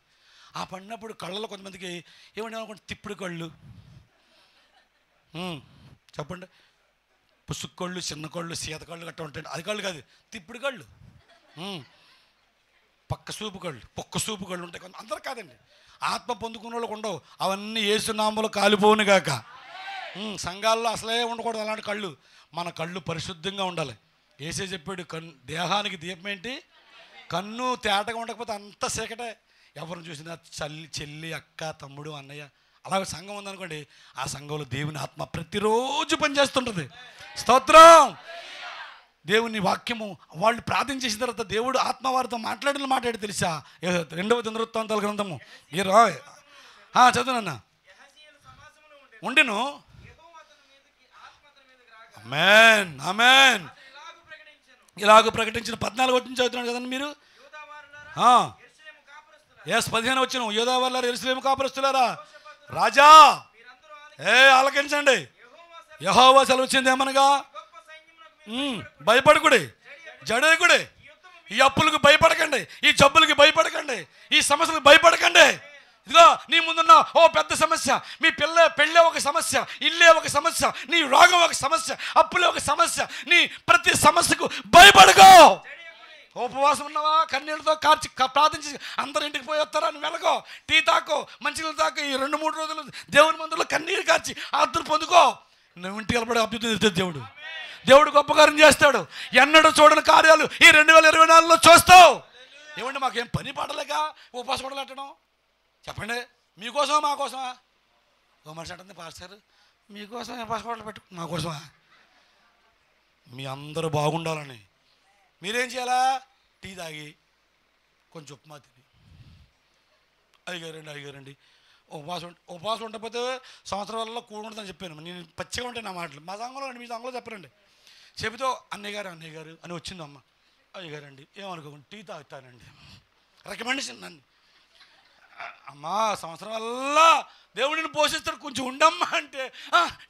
ఆ పడినప్పుడు కళ్ళలో కొంతమందికి ఏమంటే అనుకోండి, తిప్పుడు కళ్ళు, చెప్పండి, పుసుకు కళ్ళు, చిన్న కళ్ళు, సీత కళ్ళు గట్ట ఉంటాయి. అది కళ్ళు కాదు, తిప్పుడు కళ్ళు, పక్క సూపు కళ్ళు ఉంటాయి. కొంత అందరు కాదండి, ఆత్మ పొందుకున్న వాళ్ళకి ఉండవు. అవన్నీ యేసు నామములో కాలిపోవును గాక. సంఘాల్లో అసలే ఉండకూడదు అలాంటి కళ్ళు. మన కళ్ళు పరిశుద్ధంగా ఉండాలి. యేసే చెప్పాడు, దేహానికి దీపం ఏంటి, కన్ను తేటగా ఉండకపోతే అంత చీకటే. ఎవరిని చూసినా చెల్లి, అక్క, తమ్ముడు, అన్నయ్య, అలాగే సంఘం ఉందనుకోండి, ఆ సంఘంలో దేవుని ఆత్మ ప్రతిరోజు పనిచేస్తుంటుంది. స్తోత్రం. దేవుని వాక్యము వాళ్ళు ప్రార్థన చేసిన తర్వాత దేవుడు ఆత్మ వారితో మాట్లాడి తెలుసా? 2వ దినవృత్తాంతాల గ్రంథము చదువునన్నా ఉండెను. ఆమేన్, ఆమేన్. ఇలాగ ప్రకటించిన 14 వచ్చిన చదువుతున్నాడు కదండి మీరు. 15 వచ్చిన యూదావారులారా, యెరూషలేము కాపురస్తులారా, రాజా ఆలకించండి. యెహోవా సెలవిచ్చింది ఏమనగా, భయపడకుడి, జడేకుడి, ఈ అప్పులకు భయపడకండి, ఈ జబ్బులకి భయపడకండి, ఈ సమస్యలకు భయపడకండి. ఇదిగో నీ ముందున్న పెద్ద సమస్య, మీ పెళ్ళే ఒక సమస్య, ఇల్లే ఒక సమస్య, నీ రోగం ఒక సమస్య, అప్పులే ఒక సమస్య. నీ ప్రతి సమస్యకు భయపడకో. ఉపవాసం ఉన్నావా? కన్నీళ్ళతో కార్చి ప్రార్థించి అందరు ఇంటికి పోయి వస్తారా? నువ్వు వెళ్ళకో, టీ తాకో, మంచినీళ్ళు తాకో. ఈ 2-3 రోజులు దేవుని మందులో కన్నీరు కార్చి ఆర్తులు పొందుకో. నువ్వు ఇంటికి వెళ్ళబడి అద్భుతం చేస్తాడు దేవుడు. గొప్ప కార్యం చేస్తాడు. ఎన్నడూ చూడని కార్యాలు ఈ 2024లో చూస్తావు. ఏమంటే మాకేం పని పడలేక ఉపవాసం కూడా పెట్టడం? చెప్పండి, మీకోసమా మా కోసమా? ఓ మనిషి అంటుంది, పాస్టర్ మీకోసం ఉపవాసం కూడా పెట్టు, మా కోసమా? మీ అందరూ బాగుండాలని మీరేం చేయాలా? టీ తాగి కొంచెం ఉప్మా తిని, అయ్యగారండి ఉపవాసం ఉండకపోతే సంవత్సరాలలో కూడుకుంటుందని చెప్పాను. నేను పచ్చిగా ఉంటాను నా మాటలు. మా సంఘంలో అండి, మీ సంఘంలో చెప్పరండి. చెబుతూ అన్నయ్య గారు అని వచ్చింది అమ్మ. అయ్యగారండి ఏమనుకోండి, టీ తాగుతానండి, రికమెండేషన్ నన్ను. అమ్మా సంవత్సరం వల్ల దేవుడిని పోషిస్తాడు, కొంచెం ఉండమ్మా అంటే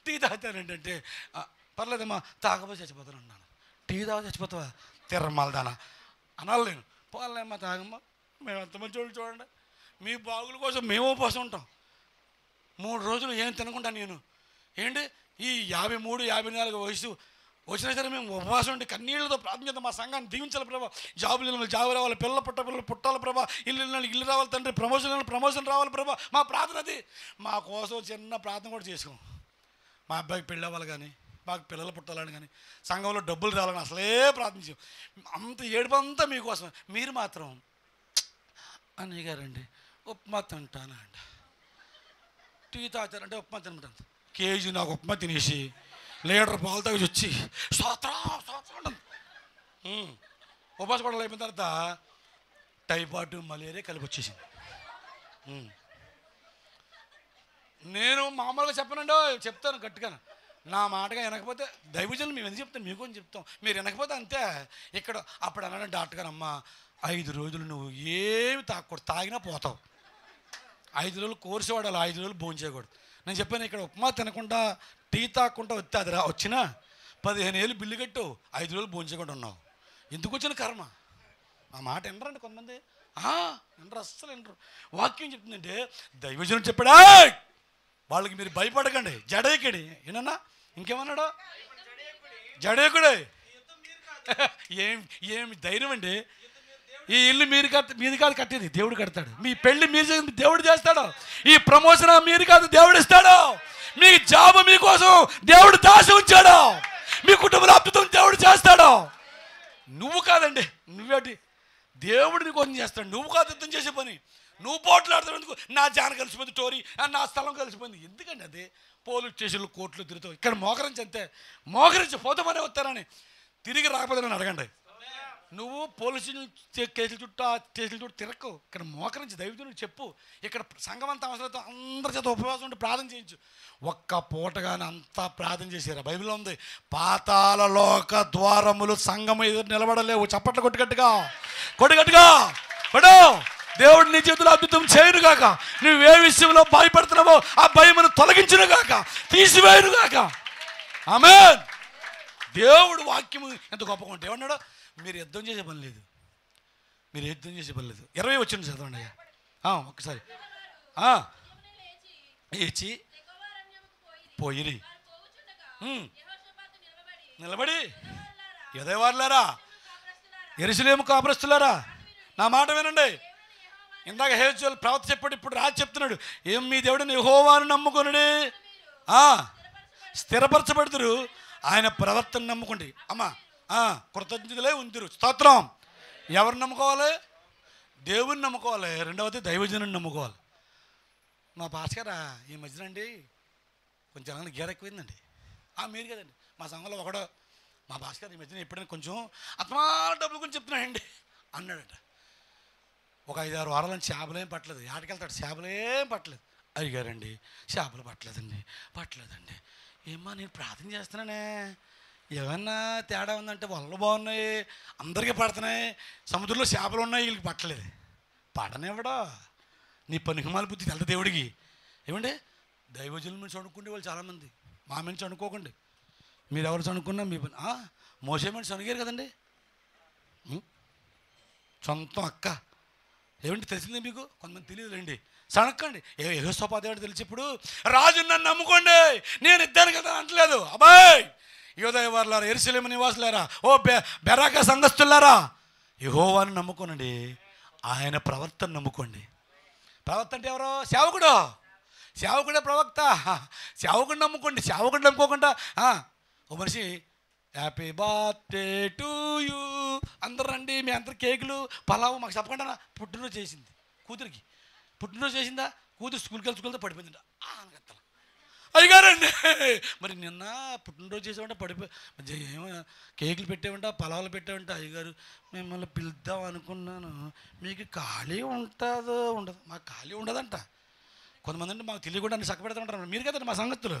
టీ తాగుతానండి. అంటే పర్లేదమ్మా, తాగబోయి చచ్చిపోతాను అన్నాను. టీ తాగ చచ్చిపోతావా? తిర్రమాలదానా అనాలి నేను. పోలేమ్మా, తాగమ్మా, మేము ఎంతమంది చూడండి, మీ బాగుల కోసం మేము ఉపవాసం ఉంటాం. 3 రోజులు ఏం తినకుండా నేను ఏంటి ఈ 53-54 వయసు వచ్చినా సరే మేము ఉపవాసం ఉంటే కన్నీళ్ళతో ప్రార్థన చేద్దాం. మా సంఘాన్ని దీవించాలి ప్రభా, జాబు రావాలి, పిల్లలు పుట్టాలి ప్రభా, ఇల్లు రావాలి తండ్రి, ప్రమోషన్ రావాలి ప్రభా. మా ప్రార్థన అది. మా కోసం చిన్న ప్రార్థన కూడా చేసుకోం. మా అబ్బాయికి పెళ్ళి అవ్వాలి కానీ, మాకు పిల్లలు పుట్టాలని కానీ, సంఘంలో డబ్బులు రావాలని అసలే ప్రార్థించాం. అంత ఏడుపంతా మీకోసం. మీరు మాత్రం అన్నయ్య గారండి ఉప్మా తింటానా అండి, టీ తాగుతారంటే ఉప్మా తింటాను. కేజీ నాకు ఉప్మా తినేసి లీటర్ పాలు తాగి వచ్చి ఉపవాస పడలు అయిపోయిన తర్వాత టైఫాయిడ్, మలేరియా కలిపి వచ్చేసింది. నేను మామూలుగా చెప్పనండి, చెప్తాను గట్టిగా. నా మాటగా వినకపోతే దైవజనులు మేము ఎందుకు చెప్తాం, మీకు అని చెప్తాం. మీరు వినకపోతే అంతే. ఇక్కడ అప్పుడు అన్నాడు డాక్టర్ గారు, అమ్మ 5 రోజులు నువ్వు ఏమి తాగకూడదు, తాగినా పోతావు. 5 రోజులు కోర్సు వాడాలి, 5 రోజులు భోజనం చేయకూడదు. నేను చెప్పాను, ఇక్కడ ఉప్మా తినకుండా టీ తాగకుండా వస్తే అది వచ్చినా 15 ఏళ్ళు బిల్లు కట్టు, 5 రోజులు భోజనం చేయకుండా ఉన్నావు. ఎందుకు వచ్చిన కర్మ? ఆ మాట వినరండి కొంతమంది, వినరు, అస్సలు వినరు. వాక్యం చెప్తుందంటే దైవజనుడు చెప్పాడా, వాళ్ళకి మీరు భయపడకండి, జడేకుడి. ఏనన్నా ఇంకేమన్నాడు? జడేకుడే. ఏమి ధైర్యం అండి. ఈ ఇల్లు మీది కాదు కట్టేది, దేవుడు కడతాడు. మీ పెళ్లి మీరు దేవుడు చేస్తాడు. ఈ ప్రమోషన్ మీరు కాదు, దేవుడు ఇస్తాడు. మీ జాబ్ మీకోసం దేవుడు దాచి ఉంచాడు. మీ కుటుంబ అద్భుతం దేవుడు చేస్తాడు. నువ్వు కాదండి, నువ్వేటి దేవుడు నీకోసం చేస్తాడు. నువ్వు కాదు యుద్ధం చేసే పని. నువ్వు పోట్లాడతావు ఎందుకు? నా జాన కలిసిపోయింది టోరీ, నా స్థలం కలిసిపోయింది. ఎందుకండి అది? పోలీస్ స్టేషన్లు, కోర్టులు తిరుగుతావు. ఇక్కడ మోకరించి అంతే, మోకరించి పోతామనే వస్తారని తిరిగి రాకపోతే నన్ను అడగండి. నువ్వు పోలీసు కేసుల చుట్టూ తిరక్కు. ఇక్కడ మోకరించి దైవజనుడికి చెప్పు. ఇక్కడ సంఘం అంతా అవసరంతో అందరి చేత ఉపవాసం ఉండి ప్రార్థన చేయించు. ఒక్క పూటగానే అంతా ప్రార్థన చేశారు. బైబిల్లో ఉంది, పాతాళ లోక ద్వారములు సంఘం ఎదురు నిలబడలేవు. చప్పట్లు కొట్టుగట్టుగా కొడు. దేవుడు నీ చేతులు అద్భుతం చేయనుగాక. నువ్వే విషయంలో భయపడుతున్నావో ఆ భయమును తొలగించునుగాక, తీసివేయునుగాక. ఆమేన్. దేవుడు వాక్యము ఎంత గొప్పగా ఉంటే ఏమన్నాడు? మీరు యుద్ధం చేసే పని లేదు, 20 వచ్చిన చదవండి అయ్యా ఒక్కసారి. లేచి పోయిరి, నిలబడి యెహోవాలారా, యెరూషలేము కాపురస్తులారా, నా మాట వినండి. ఇందాక హేజువేలు ప్రవక్త చెప్పాడు, ఇప్పుడు రాజు చెప్తున్నాడు. ఏం మీ దేవుడిని యెహోవాను నమ్ముకొనుడి, స్థిరపరచబడుతురు, ఆయన ప్రవర్తన నమ్ముకోండి. అమ్మా కృతజ్ఞతలే ఉందిరు. స్తోత్రం. ఎవరిని నమ్ముకోవాలి? దేవుని నమ్ముకోవాలి. రెండవది దైవజనుని నమ్ముకోవాలి. మా భాస్కర్ ఈ మధ్యన అండి కొంచెం జనాన్ని గీర ఎక్కువైందండి. మీరు కదండి మా సంఘంలో ఒకడో మా భాస్కర్ ఈ మధ్యన ఎప్పుడైనా కొంచెం అత్మాల డబ్బులు గురించి చెప్తున్నాయండి అన్నాడట. ఒక 5-6 వారాల నుంచి చేపలేం పట్టలేదు. ఆటకెళ్తాడు, చేపలేం పట్టలేదు. అడిగారండి, చేపలు పట్టలేదండి. ఏమ్మా నేను ప్రార్థన చేస్తున్నానే, ఏమన్నా తేడా ఉందంటే వలలు బాగున్నాయి, అందరికీ పడుతున్నాయి, సముద్రంలో చేపలు ఉన్నాయి, వీళ్ళకి పట్టలేదు. పడనివ్వడా నీ పనికిమాల బుద్ధి తెల్ల దేవుడికి. ఏమండి దైవజనుల నుంచి అనుకుంటే వాళ్ళు చాలామంది, మా నుంచి అనుకోకండి. మీరు ఎవరు చనుకున్నా మీ పని. మోసే మనిషి చనిగారు కదండి, సొంతం అక్క. ఏమంటే తెలిసిందే మీకు? కొంతమంది తెలియదులేండి. సనక్కండి యెహోషాపాతు తెలిసి ఇప్పుడు రాజు నన్ను నమ్ముకోండి నేను ఇద్దాను కదా అంటలేదు. అబ్బాయ్ యోదయ వారులారా, యెరూషలేము నివాసులారా, ఓ బెరాక సంఘస్థులారా, యెహోవాను నమ్ముకోనండి, ఆయన ప్రవర్తన నమ్ముకోండి. ప్రవర్తన అంటే ఎవరో? సేవకుడే ప్రవక్త. సేవకుడిని నమ్ముకోండి. సేవకుడిని నమ్ముకోకుండా ఓ మనిషి హ్యాపీ బర్త్డే టు యూ అందరు రండి, మీ అందరు కేకులు పలావు మాకు చెప్పకుండా పుట్టినరోజు చేసింది కూతురికి. పుట్టినరోజు చేసిందా? కూతురు స్కూల్కి వెళ్తే పడిపోయిందంట. అనగత్తల అయ్యగారండి మరి నిన్న పుట్టినరోజు చేసామంటే ఏమో కేకులు పెట్టామంట, పలావులు పెట్టామంట. అయ్యగారు మిమ్మల్ని పిలుద్దాం అనుకున్నాను, మీకు ఖాళీ ఉంటుందో ఉండదు? మాకు ఖాళీ ఉండదంట. కొంతమంది అంటే మాకు తెలియకుండా అన్ని చక్క పెడతా ఉంటారు. మీరు కదండి మా సంగతులు.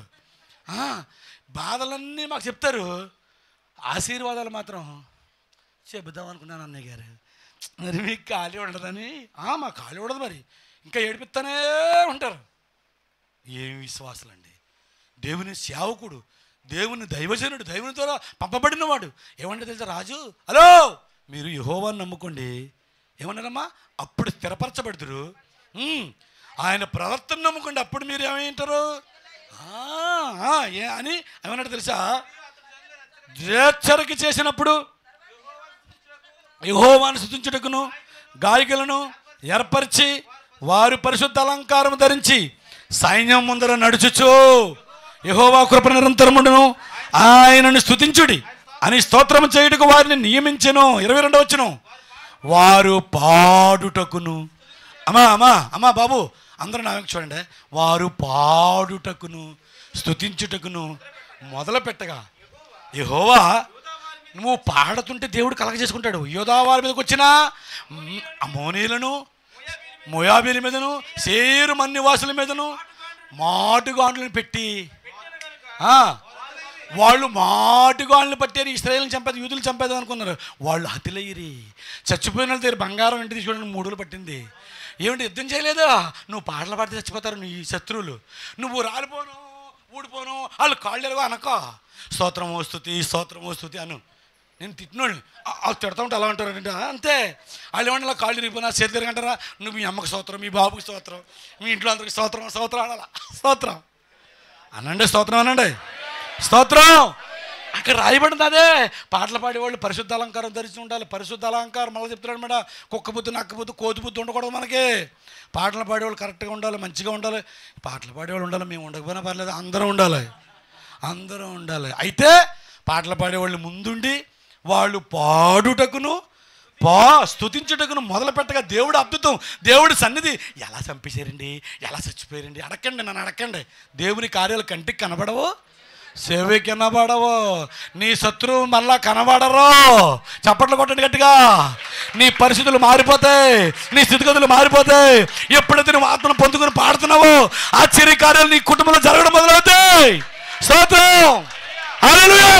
బాధలన్నీ మాకు చెప్తారు, ఆశీర్వాదాలు మాత్రం చెబుదాం అనుకున్నాను అన్నయ్య గారు. మరి మీకు ఖాళీ ఉండదని. మాకు ఖాళీ ఉండదు, మరి ఇంకా ఏడిపిస్తానే ఉంటారు. ఏమి విశ్వాసాలండి. దేవుని సేవకుడు, దేవుని దైవజనుడు, దేవుని ద్వారా పంపబడినవాడు ఏమంటే తెలుసా? రాజు హలో మీరు యెహోవాను నమ్ముకోండి, ఏమన్నారమ్మా? అప్పుడు స్థిరపరచబడుతురు. ఆయన ప్రవర్తన నమ్ముకోండి, అప్పుడు మీరు ఏమంటారు అని ఏమన్నాడు తెలుసా? హెచ్చరిక చేసినప్పుడు యెహోవాను స్తుతించుటకును గాయకులను ఏర్పరిచి వారు పరిశుద్ధ అలంకారం ధరించి సైన్యం ముందర నడుచుచు యెహోవా కృప నిరంతరముండును ఆయనను స్తుతించుడి అని స్తోత్రం చేయుటకు వారిని నియమించెను. 22వ వచనం, వారు పాడుటకును. అమ్మా బాబు అందరూ నా వెనక చూడండి. వారు పాడుటకును స్తుతించుటకును మొదలు పెట్టగా యెహోవా నువ్వు పాడుతుంటే దేవుడు కలగజేసుకుంటాడు. యోధా వారి మీదకి వచ్చిన అమోనీలను, మోయాబీల మీదను, సేరు మన్నివాసుల మీదను మాటుగాండ్లను పెట్టి వాళ్ళు మాటుగాండ్లను పట్టారు. ఇశ్రాయేలుని చంపేది, యూదులు చంపేది అనుకున్నారు. వాళ్ళు హతులయ్యిరి. చచ్చిపోయిన వాళ్ళ దగ్గర బంగారం ఇంటి తీసుకోవడానికి 3 రోజులు పట్టింది. ఏమిటి యుద్ధం చేయలేదా? నువ్వు పాటలు పాడితే చచ్చిపోతారు నీ శత్రువులు. నువ్వు రాలిపోను ఊడిపోను వాళ్ళు కాళ్ళు ఎరగో అనకో, స్తోత్రమో స్తుతి అను. నేను తిట్టినోళ్ళు వాళ్ళు తిడతా ఉంటే అలా అంటారు అంటే అంతే. వాళ్ళు ఏమన్నా అలా కాళ్ళు ఇరిగిపోయినా చేతులు ఎరగంటారా? నువ్వు మీ అమ్మకి స్తోత్రం, మీ బాబుకి స్తోత్రం, మీ ఇంట్లో అందరికి స్తోత్రం అనాలా? స్తోత్రం అనండి, స్తోత్రం అనండి, స్తోత్రం. అక్కడ రాయబడింది అదే. పాటలు పాడేవాళ్ళు పరిశుద్ధ అలంకారం ధరించి ఉండాలి. పరిశుద్ధ అలంకారం మళ్ళీ చెప్తున్నాడు అనమాట. కుక్క బుద్ధి, నక్క బుద్ధి, కోతి బుద్ధి ఉండకూడదు మనకి. పాటలు పాడేవాళ్ళు కరెక్ట్గా ఉండాలి, మంచిగా ఉండాలి. పాటలు పాడేవాళ్ళు ఉండాలి, మేము ఉండకపోయినా పర్లేదు, అందరూ ఉండాలి. అయితే పాటలు పాడేవాళ్ళు ముందుండి వాళ్ళు పాడుటకును స్తుతించుటకును మొదలు పెట్టగా దేవుడు అద్భుతం, దేవుడి సన్నిధి ఎలా చంపేశారండి, ఎలా చచ్చిపోయారండి అడగండి, నన్ను అడగండి. దేవుని కార్యాలు కంటికి కనబడవు, సేవకి కనబడవు, నీ శత్రువు మళ్ళా కనబడరు. చప్పట్లు కొట్టండి గట్టిగా. నీ పరిస్థితులు మారిపోతాయి, నీ స్థితిగతులు మారిపోతాయి. ఎప్పుడైతే నువ్వు ఆత్మను పొందుకుని పాడుతున్నావో ఆశ్చర్య కార్యాలు నీ కుటుంబంలో జరగడం మొదలవుతాయి. స్తోత్రం, హల్లెలూయా.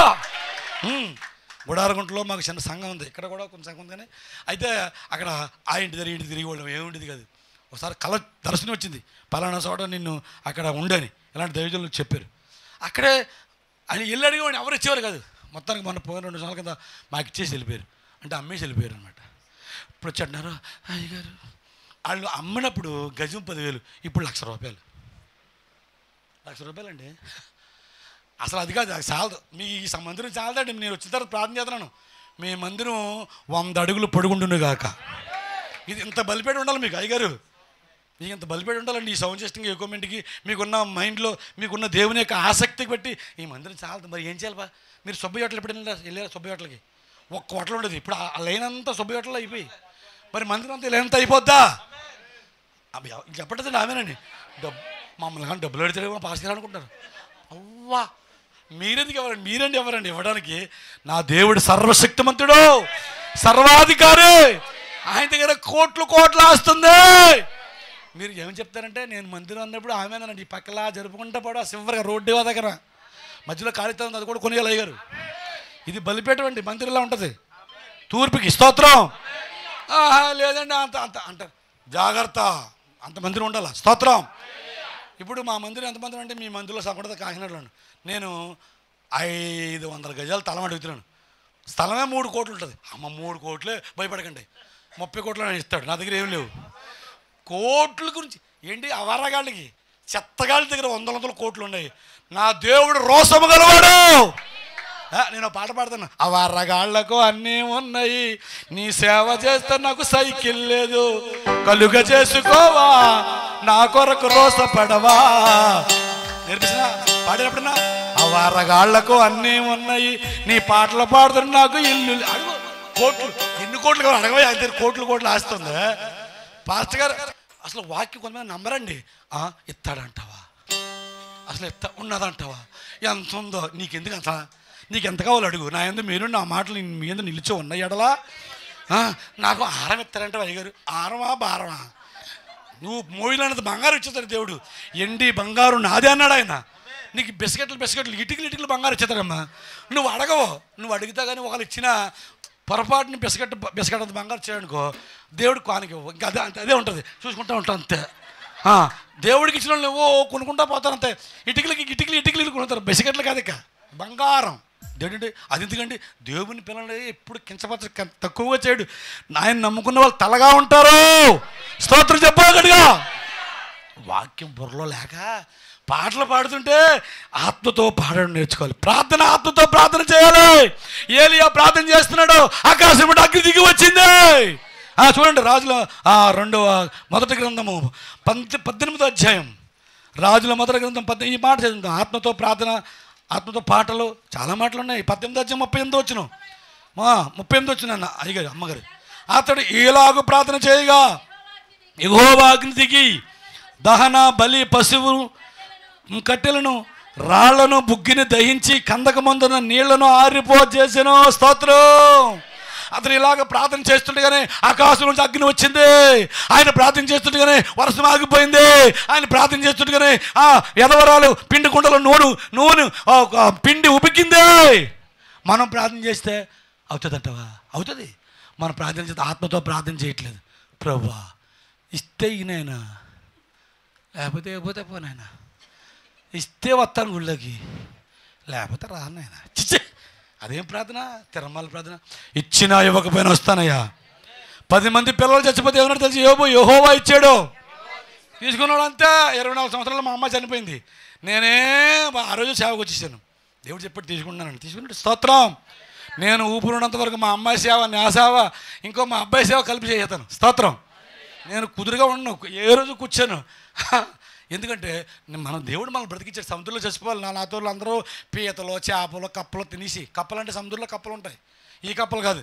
గుడారగుంటలో మాకు చిన్న సంఘం ఉంది, ఇక్కడ కూడా కొంచెం సంఘం ఉంది. కానీ అయితే అక్కడ ఆ ఇంటి తిరిగి వాళ్ళం ఏముండేది కాదు. ఒకసారి కళ దర్శనం వచ్చింది, పలానా చోట నిన్ను అక్కడ ఉండని ఇలాంటి దైవజనులు చెప్పారు. అక్కడే ఆయన ఇల్లు అడిగేవాడిని, ఎవరు ఇచ్చేవారు కాదు. మొత్తానికి మొన్న పోయిన 2 సంవత్సరాల కింద మాకు ఇచ్చేసి వెళ్ళిపోయారు, అంటే అమ్మేసి వెళ్ళిపోయారు అనమాట. ఇప్పుడు వచ్చి అంటున్నారు, అయ్యగారు వాళ్ళు అమ్మినప్పుడు గజం 10,000, ఇప్పుడు ₹1,00,000. ₹1,00,000 అండి. అసలు అది కాదు, అది చాలదు. మీ ఈ మందిరం చాలదండి. నేను వచ్చిన తర్వాత ప్రార్థన చేస్తున్నాను, మీ మందిరం 100 అడుగులు పొడుగుండును గాక. ఇది ఇంత బలిపేట ఉండాలి మీకు అయ్యగారు, మీకు ఇంత బలిపేట ఉండాలండి. ఈ సౌండ్ సిస్టమ్ ఎక్విప్మెంట్కి మీకున్న మైండ్లో మీకున్న దేవుని యొక్క ఆసక్తికి బట్టి ఈ మందిరం చాలదు. మరి ఏం చేయాలి బా? మీరు సుబ్బయ్య హోటల్ ఎప్పుడైనా వెళ్ళారా? సుబ్బయ్య హోటల్కి ఒక్క హోటల్ ఉండేది. ఇప్పుడు ఆ లైన్ అంతా సుబ్బయ్య హోటల్ అయిపోయి మరి మందిరం అంతా లైన్ అంతా అయిపోద్దా? అవి చెప్పండి ఆమెనండి. మమ్మల్ని కానీ డబ్బులు అడితే పాస్ చేయాలనుకుంటారు. అవ్వా మీరెందుకు ఎవరండి? మీరండి ఎవరండి ఇవ్వడానికి? నా దేవుడు సర్వశక్తిమంతుడు, సర్వాధికారి. ఆయన దగ్గర కోట్లు కోట్లు ఆస్తుంది. మీరు ఏమని చెప్తారంటే నేను మందిరం అన్నప్పుడు ఆమెనండి ఈ పక్కలా జరుపుకుంటా పోవడం చివరిగా రోడ్డు దగ్గర మధ్యలో ఖాళీ అది కూడా కొనియాలి అయ్యారు. ఇది బలిపేటండి, మందిరంలో ఉంటుంది తూర్పుకి. స్తోత్రం. లేదండి అంత అంత అంటారు. జాగ్రత్త, అంత మందిరం ఉండాలి. స్తోత్రం. ఇప్పుడు మా మందిరం ఎంత మందిరం అంటే మీ మందిరంలో సగం కాకినాడలో నేను 500 గజాలు స్థలం అడుగుతున్నాను. స్థలమే 3 కోట్లు ఉంటుంది. అమ్మ 3 కోట్లే భయపడకండి, 30 కోట్లు ఇస్తాడు. నా దగ్గర ఏం లేవు. కోట్ల గురించి ఏంటి? అవారగాళ్ళకి చెత్తగాళ్ళ దగ్గర 100 కోట్లు ఉన్నాయి. నా దేవుడు రోసము గలవాడు. నేను పాట పాడుతున్నా. అవారగాళ్లకు అన్నీ ఉన్నాయి, నీ సేవ చేస్తే నాకు సైకిల్ లేదు, కలుగ చేసుకోవా నా కొరకు రోసపడవా. నేర్పించిన పాడేటప్పుడన్నా అవారగాళ్లకు అన్నీ ఉన్నాయి, నీ పాటలు పాడుతున్నా నాకు ఇల్లు. అడుగు కోట్లు, ఎన్ని కోట్లు కావాలి అడగవే. ఆయన కోట్లు కోట్లు ఆస్తుంది. పాస్టర్ గారు అసలు వాక్యం కొంతమంది నమ్మరండి. ఇస్తాడంటావా? అసలు ఉన్నదంటావా? ఎంత ఉందో నీకెందుకు అంత? నీకు ఎంత కావాలో అడుగు. నా ఎందు మీరు నా మాటలు మీ ఎందు నిలిచి ఉన్నాయి ఎడలా. నాకు ఆరం ఇస్తారంటే అయ్యగారు. ఆరమా భారమా? నువ్వు మోయిలన్నది బంగారు ఇచ్చేస్తాడు దేవుడు. ఎండి బంగారు నాదే అన్నాడు ఆయన. నీకు బిస్కెట్లు ఇటుకలు బంగారు ఇచ్చేస్తాడమ్మా. నువ్వు అడగవు. నువ్వు అడిగితే కానీ ఒకళ్ళు ఇచ్చిన పొరపాటుని బిస్కెట్ అంత బంగారు చేయనుకో దేవుడు కానికి ఇంకా అదే ఉంటుంది. చూసుకుంటూ ఉంటాం అంతే. దేవుడికి ఇచ్చిన వాళ్ళు నువ్వు కొనుక్కుంటా పోతారు అంతే. ఇటుకలు కొనుక్కుంటారు, బిస్కెట్లు కాదు ఇక బంగారం. దేవుడు అది ఎందుకండి? దేవుని పిల్లలు ఎప్పుడు కించపరచ తక్కువగా చేయడు. ఆయన నమ్ముకున్న వాళ్ళు తలగా ఉంటారు. స్తోత్రం చెప్పగలిగా. వాక్యం బుర్రలో లేక పాటలు పాడుతుంటే ఆత్మతో పాడడం నేర్చుకోవాలి. ప్రార్థన ఆత్మతో ప్రార్థన చేయాలి. ఏలియా ప్రార్థన చేస్తున్నాడు, ఆకాశం అగ్ని దిగి వచ్చింది. చూడండి రాజుల మొదటి గ్రంథము 18వ అధ్యాయం. రాజుల మొదటి గ్రంథం ఈ మాట చదువుతాం. ఆత్మతో ప్రార్థన, ఆత్మతో పాటలు చాలా మాటలు ఉన్నాయి. 18వ అధ్యాయం 38 వచ్చిన 38 వచ్చిన అయ్యగారు అమ్మగారు. అతడు ఈలాగు ప్రార్థన చేయగా యెహోవా అగ్ని దిగి దహన బలి పశువు కట్టెలను రాళ్లను బుగ్గిని దహించి కందకమందున నీళ్లను ఆరిపోజేసెను. స్తోత్రం. అతను ఇలాగ ప్రార్థన చేస్తుండగానే ఆకాశం నుంచి అగ్ని వచ్చింది. ఆయన ప్రార్థన చేస్తుండగానే వర్షం ఆగిపోయింది. ఆయన ప్రార్థన చేస్తుండగానే ఎదవరాలు పిండి కుండలో నూనె పిండి ఉబికింది. మనం ప్రార్థన చేస్తే అవుతుందంటవా? అవుతుంది. మనం ప్రార్థన చేస్తే ఆత్మతో ప్రార్థన చేయట్లేదు. ప్రభువా ఇస్తే ఈయనైనా, లేకపోతే పోనైనా. ఇస్తే వస్తాను గుళ్ళకి, లేకపోతే రానైనా. చిచ్చే అదేం ప్రార్థన? తిరుమల ప్రార్థన. ఇచ్చినా ఇవ్వకపోయినా వస్తానయ్యా. 10 మంది పిల్లలు చచ్చిపోతే ఏమన్నా తెలిసి యెహోవా ఇచ్చాడు. తీసుకున్నాడు అంతే. 24 సంవత్సరాలు మా అమ్మ చనిపోయింది. నేనే ఆ రోజు సేవకు వచ్చేసాను. దేవుడు చెప్పాడు తీసుకున్నాడు. స్తోత్రం. నేను ఊపిరినంత వరకు మా అమ్మాయి సేవ, నా సేవ, ఇంకో మా అబ్బాయి సేవ కలిపి చేస్తాను. స్తోత్రం. నేను కుదురుగా ఉన్నాను. ఏ రోజు కూర్చాను. ఎందుకంటే మనం దేవుడు మనం బ్రతికించాడు. సముద్రంలో చచ్చిపోవాలి. నాతో అందరూ పీతలు చేపలు కప్పలు తినేసి, కప్పలు అంటే సముద్రంలో కప్పలు ఉంటాయి, ఈ కప్పలు కాదు.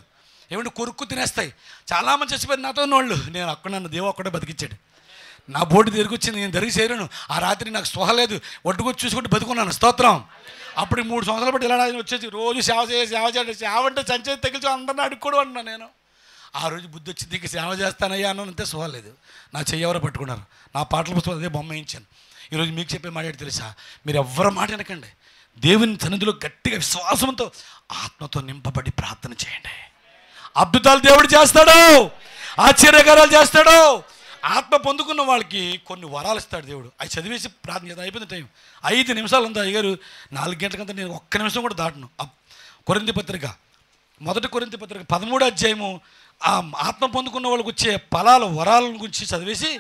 ఏమంటే కొరుక్కు తినేస్తాయి. చాలామంది చచ్చిపోయారు నాతో వాళ్ళు. నేను నన్ను దేవుడు ఒక్కడే బతికించాడు. నా బోటు తిరిగొచ్చింది. నేను తిరిగి చేరాను. ఆ రాత్రి నాకు స్పృహ లేదు. ఒడ్డుకొచ్చి చూసుకుంటూ బతుకున్నాను. స్తోత్రం. అప్పుడు 3 సంవత్సరాలు బట్టి ఇలా వచ్చేసి రోజు సేవ చేయాలి. సేవ అంటే సంచేతి తగిలిచి అందరిని అడుక్కోడు అన్నా నేను. ఆ రోజు బుద్ధి వచ్చింది. ఇంక సేవ చేస్తానయ్యా అన్నంతే సోలేదు. నా చెయ్యి ఎవరో పట్టుకున్నారు. నా పాటల పుస్తకం అదే బొమ్మ వేయించాను. ఈరోజు మీకు చెప్పే మాట తెలుసా? మీరు ఎవ్వరు మాట వినకండి. దేవుని సన్నిధిలో గట్టిగా విశ్వాసంతో ఆత్మతో నింపబడి ప్రార్థన చేయండి. అద్భుతాలు దేవుడు చేస్తాడు, ఆశ్చర్యకారాలు చేస్తాడు. ఆత్మ పొందుకున్న వాళ్ళకి కొన్ని వరాలు ఇస్తాడు దేవుడు. అవి చదివేసి ప్రార్థన చేద్దాం. అయిపోయింది టైం. 5 నిమిషాలు ఉందా అయ్యారు? 4 గంటలకంతా నేను 1 నిమిషం కూడా దాటను. కొరింథీ పత్రిక, మొదటి కొరింథీ పత్రిక 13వ అధ్యాయము. ఆ ఆత్మ పొందుకున్న వాళ్ళకి వచ్చే ఫలాల వరాల గురించి చదివేసి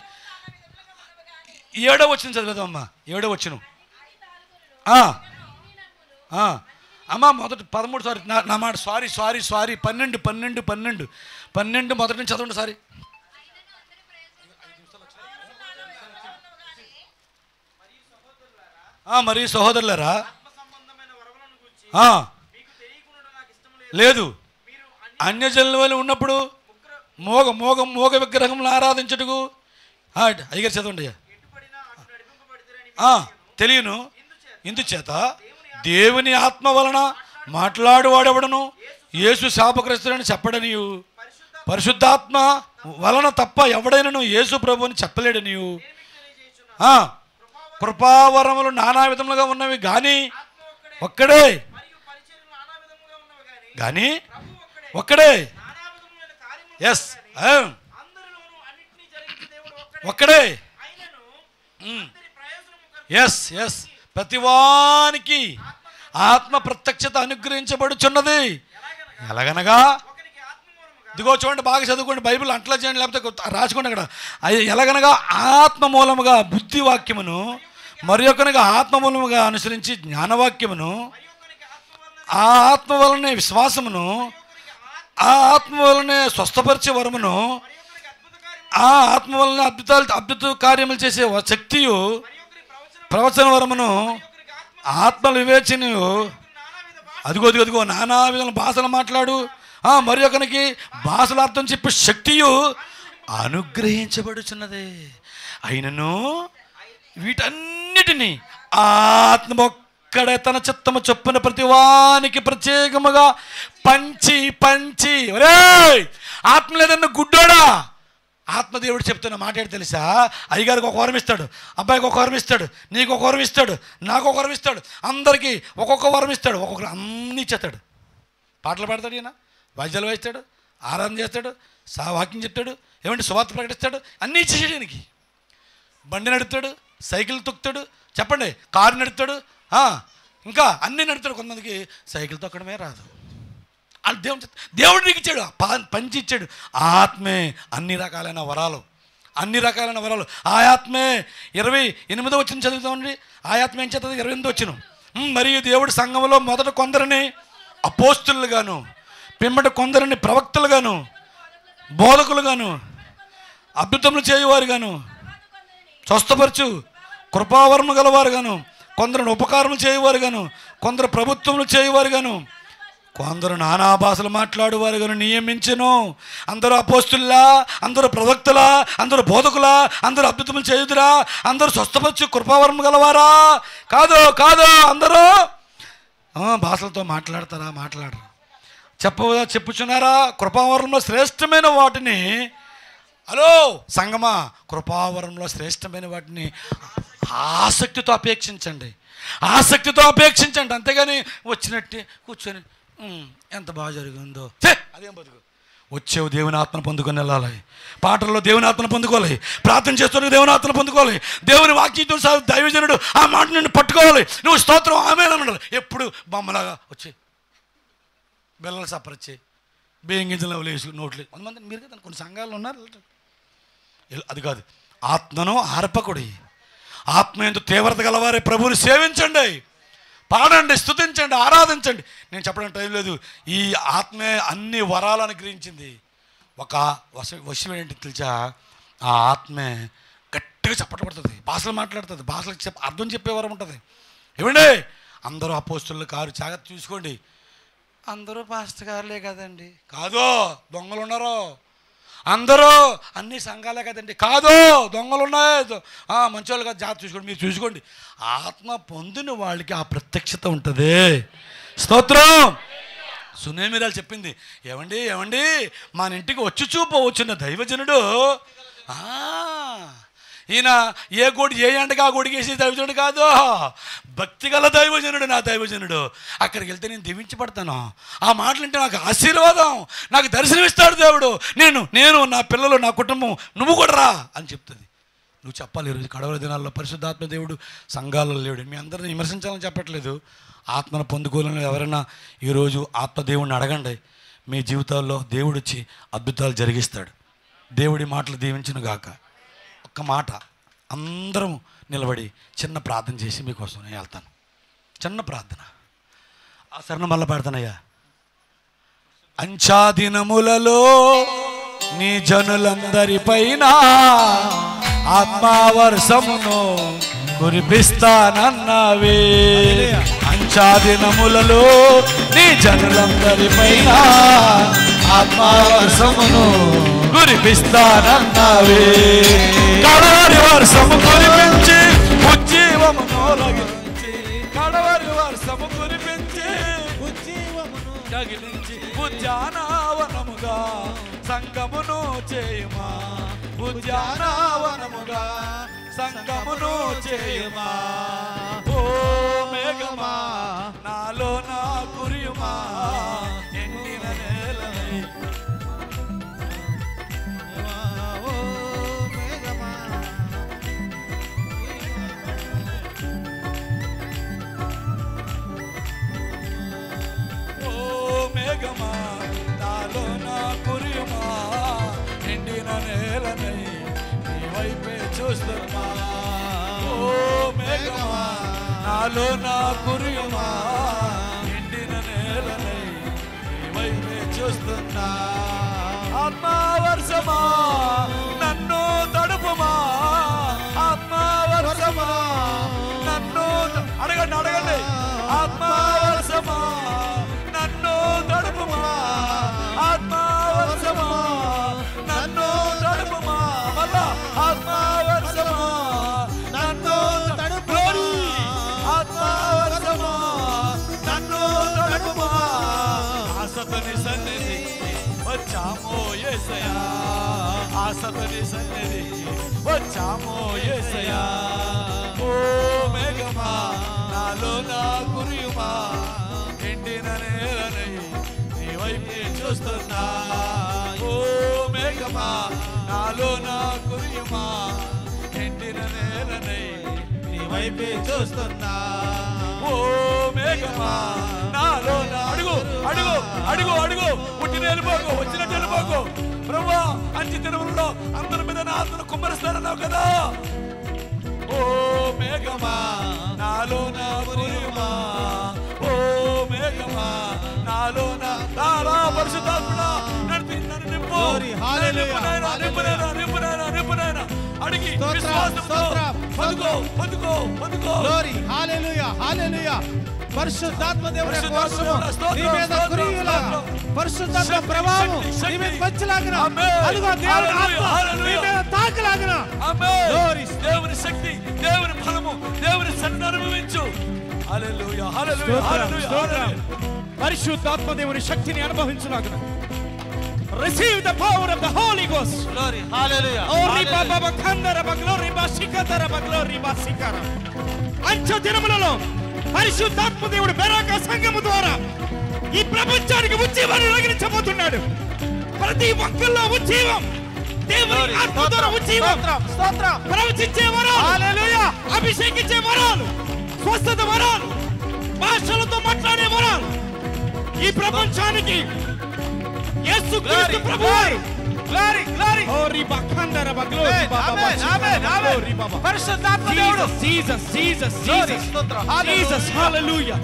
7వ వచనం చదివేద్దామమ్మా. 7వ వచనం. అమ్మా మొదటి 13 సారీ నా మాట సారీ 12 మొదటి నుంచి చదవండి. సారీ. మరి సహోదరులారా లేదు అన్యజనుల వలె ఉన్నప్పుడు మోగ విగ్రహంలో ఆరాధించుటకు అయ్యగారు చదవండి. తెలియను ఇందుచేత దేవుని ఆత్మ వలన మాట్లాడువాడెవడను యేసు శాపగ్రస్తుడని చెప్పడనియు, పరిశుద్ధాత్మ వలన తప్ప ఎవడైనను యేసు ప్రభువుని చెప్పలేడనియు, కృపావరములు నానా విధములుగా ఉన్నవి కానీ ఒక్కడే ఎస్ ఒక్కడే ఎస్ ఎస్ ప్రతివానికి ఆత్మ ప్రత్యక్షత అనుగ్రహించబడుచున్నది. ఎలాగనగా ఇదిగో చూడండి, బాగా చదువుకోండి, బైబిల్ అట్లా చేయండి, లేకపోతే రాసుకోండి అక్కడ. ఎలాగనగా ఆత్మ మూలముగా బుద్ధివాక్యమును, మరి ఒకనగా ఆత్మ మూలముగా అనుసరించి జ్ఞానవాక్యమును, ఆ ఆత్మ వలనే విశ్వాసమును, ఆ ఆత్మ వలనే స్వస్థపరిచే వరమును, ఆ ఆత్మ వలన అద్భుత కార్యములు చేసే శక్తియు, ప్రవచన వరమును, ఆత్మ వివేచనయు, అదిగో నానా విధమైన భాషలు మాట్లాడు, మరి ఒకనికి భాషల అర్థం చెప్పే శక్తియు అనుగ్రహించబడుచున్నదే. అయినను వీటన్నిటినీ ఆత్మ ఒక్కడే తన చిత్తము చొప్పున ప్రతివానికి ప్రత్యేకముగా పంచి ఒరే ఆత్మ లేదన్న గుడ్డోడా, ఆత్మదేవుడు చెప్తున్న మాట ఏంటి తెలుసా? అయ్యగారికి ఒక వరం ఇస్తాడు, అబ్బాయికి ఒక వరం ఇస్తాడు, నీకు ఒక వరం ఇస్తాడు, నాకు ఒక వరం ఇస్తాడు, అందరికీ ఒక్కొక్క వరం ఇస్తాడు, ఒక్కొక్కరు అన్నీ ఇచ్చేస్తాడు. పాటలు పాడతాడు, ఈయన వాయిద్యాలు వాయిస్తాడు, ఆరాధన చేస్తాడు, వాక్యం చెప్తాడు, ఏమంటే సువార్త ప్రకటిస్తాడు, అన్నీ ఇచ్చేసాడు. ఈయనకి బండి నడుపుతాడు, సైకిల్ తొక్కుతాడు, చెప్పండి, కారు నడుపుతాడు, ఇంకా అన్నీ నడుపుతాడు. కొంతమందికి సైకిల్ తొక్కడమే రాదు. దేవుడు నీకు ఇచ్చాడు, పంచి ఇచ్చాడు. ఆత్మే అన్ని రకాలైన వరాలు. ఆ ఆత్మే 28వ వచనం చదువుతామండి. ఆ ఆత్మ ఏం చేస్తుంది? 28వ వచనం. మరియు దేవుడు సంఘంలో మొదట కొందరిని అపోస్తులుగాను, పిమ్మట కొందరిని ప్రవక్తలుగాను, బోధకులుగాను, అద్భుతములు చేయువారుగాను, స్వస్థపరచు కృపావరము గలవారుగాను, కొందరు ఉపకారములు చేయువారుగాను, కొందరు ప్రభుత్వములు చేయువారుగాను, కొందరు నానా భాషలు మాట్లాడువారుగాను నియమించెను. అందరూ అపోస్తుల్లా, అందరూ ప్రవక్తలా, అందరూ బోధకులా, అందరూ అద్భుతములు చేయుదురా, అందరూ స్వస్థపరచు కృపావరం గలవారా? కాదు, అందరూ భాషలతో మాట్లాడరు. చెప్పుచున్నారా? కృపావరంలో శ్రేష్టమైన వాటిని, హలో సంగమా, కృపావరంలో శ్రేష్టమైన వాటిని ఆసక్తితో అపేక్షించండి. అంతేగాని వచ్చినట్టే కూర్చొని ఎంత బాగా జరిగిందో అదేం బతుకు. వచ్చేవు దేవుని ఆత్మను పొందుకొని వెళ్ళాలి, పాటల్లో దేవుని ఆత్మను పొందుకోవాలి, ప్రార్థన చేస్తూ దేవుని ఆత్మను పొందుకోవాలి, దేవుని వాక్యంతో దైవజనుడు ఆ మాట నిన్ను పట్టుకోవాలి, నువ్వు స్తోత్రం ఆమేన్ అన్నాడు. ఎప్పుడు బొమ్మలాగా వచ్చి బెల్లలు సపరచ్చి బియ్యం గింజలు వేసి నోట్లు. కొంతమంది మీరు కదా కొన్ని సంఘాలు ఉన్నారు, అది కాదు. ఆత్మను ఆర్పకుడి, ఆత్మ ఎందు తీవ్రత గలవారే ప్రభువుని సేవించండి, పాడండి, స్తుతించండి, ఆరాధించండి. నేను చెప్పడం టైం లేదు. ఈ ఆత్మే అన్ని వరాలు అనుగ్రహించింది. ఒక వశం ఏంటి తెలుసా? ఆ ఆత్మే గట్టిగా చెప్పబడుతుంది, భాషలు మాట్లాడుతుంది, భాషలకు అర్థం చెప్పే వరం ఉంటుంది. ఏమండి, అందరూ అపోస్తులు కారు, జాగ్రత్త చూసుకోండి. అందరూ పాస్టర్ గారులే కదండి, కాదు, దొంగలు ఉన్నారు. అందరూ అన్ని సంఘాలే కదండి, కాదు, దొంగలు ఉన్నాయి, మంచోళ్ళు కాదు, జాగ్రత్త చూసుకోండి. మీరు చూసుకోండి, ఆత్మ పొందిన వాళ్ళకి ఆ ప్రత్యక్షత ఉంటుంది. స్తోత్రం. సునేమిరాలు చెప్పింది, ఏమండి మన ఇంటికి వచ్చి చూపవచ్చున్న దైవజనుడు, ఈయన ఏ ఎండగా ఆ గోడికి వేసే దైవజనుడు కాదు, భక్తి గల దైవజనుడు నా దైవజనుడు. అక్కడికి వెళ్తే నేను దీవించబడతాను, ఆ మాటలు అంటే నాకు ఆశీర్వాదం, నాకు దర్శనమిస్తాడు దేవుడు, నేను నా పిల్లలు, నా కుటుంబం, నువ్వు కూడా రా అని చెప్తుంది. నువ్వు చెప్పాలి. ఈరోజు కడవల దినాల్లో పరిశుద్ధాత్మ దేవుడు సంఘాలలో లేడు. మీ అందరిని విమర్శించాలని చెప్పట్లేదు. ఆత్మను పొందుకోవాలని ఎవరైనా ఈరోజు ఆత్మదేవుడిని అడగండి, మీ జీవితాల్లో దేవుడు వచ్చి అద్భుతాలు జరిగిస్తాడు. దేవుడి మాటలు దీవించును గాక. ఒక్క మాట, అందరం నిలబడి చిన్న ప్రార్థన చేసి మీకోసం నేను వెళ్తాను. చిన్న ప్రార్థన. ఆ శరణం మళ్ళీ పెడతానయ్యా. అంచాదినములలో నీ జనులందరిపైన ఆత్మవర్షమును కురిపిస్తానన్నవే. అంచాదినములలో నీ జనులందరిపైన ఆత్మవర్షమును కురిపిస్తానన్నావే. కడవరి వర్షము కురిపించి ఉజ్జీవమును రగిలించి, కడవరి వర్షము కురిపించి ఉజ్జీవమును రగిలించి, ఉద్యానవనముగా సంగమును చేయుమా, ఉద్యానవనముగా సంగమును చేయుమా. ఓ మేఘమా నాలో నా కురియుమా, ఎండిన నేలనై. ఓ మేఘమా మేఘమా నాలో నా కురియుమా, ఎండిన నేలనై నీ వైపే చూస్తున్నా. ఓ మేఘమా నాలో నా కురియుమా, ఎండిన నేలనై నీ వైపే చూస్తున్నా. ఆత్మవర్షమా నన్ను తడుపుమా, ఆత్మవర్షమా నన్ను అడగండి అడగండి. ఆత్మవర్షమా నన్ను తడుపుమా, ఆత్మవర్షమా నన్ను తడుపుమా. మళ్ళా ఆత్మవర్షమా నన్ను తడుపుమా, ఆత్మవర్షమా నన్ను తడుపుమా. ఆశతని సన్నిధి వచ్చామో యేసయ్యా, ఆశతని సన్నిధి వచ్చామో యేసయ్యా. ఓ మేఘమా నాలో నా కురియుమా, ఎండిన నేలనై నీ వైపే చూస్తున్నా. ఓ మేఘమా నాలో నా కురియుమా, ఎండిన నేలనై నీ వైపే చూస్తున్నా. ఓ మేఘమా నాలో నా అడుగు అడుగు అడుగు అడుగు, పుట్టిన వెళ్ళిపోకు, వచ్చినట్టు వెళ్ళిపోకు. ప్రభువా అంచె దినములలో అందరి మీద నా ఆత్మను కుమ్మరిస్తారన్నావు కదా. ఓ మేఘమా నాలో నా కురియుమా, ఓ మేఘమా నాలో నా పరిశుద్ధాత్ముడా నన్ను నింపు, నింపునైనా అడిగి విశ్వాసంతో పొందుకో పొందుకో పొందుకో. హల్లెలూయా హల్లెలూయా. పరిశుద్ధాత్మ దేవుని కోసము నీ మీద కురియులాగా, పరిశుద్ధాత్మ ప్రభావం నీ మీద వచ్చలాగిన, అదిగో దేవుని ఆత్మ నీ మీద తాకలాగిన. ఆమేన్. దేవుని శక్తి, దేవుని బలము, దేవుని సన్నిధిని అనుభవించు. హల్లెలూయా హల్లెలూయా హల్లెలూయా. పరిశుద్ధాత్మ దేవుని శక్తిని అనుభవించులాగిన. Receive the power of the Holy Ghost. Glory. Hallelujah. Oh, riba baba khandara ba glory ba sikatara ba glory ba sikara. అంచె దినములలో పరిశుద్ధాత్మ దేవుడు బెరాక సంఘము ద్వారా ఈ ప్రపంచానికి ఉజ్జీవాన్ని రగిలించబోతున్నాడు. ప్రతి ఒక్కరిలో ఉజ్జీవం, దేవుని ఆత్మ ద్వారా ఉజ్జీవం, స్తోత్రం, ప్రవచించే వరాలు, హల్లెలూయా, అభిషేకించే వరాలు, స్వస్థత వరాలు, భాషలతో మాట్లాడే వరాలు ఈ ప్రపంచానికి యేసుక్రీస్తు ప్రభువారు. Glory glory. ఓ రిబా ఖండర బా గ్లోరీ బాబా. ఆమేన్ ఆమేన్ ఆమేన్. పరిశుద్ధాత్మ దేవుడు. Jesus Jesus Jesus Jesus. Hallelujah.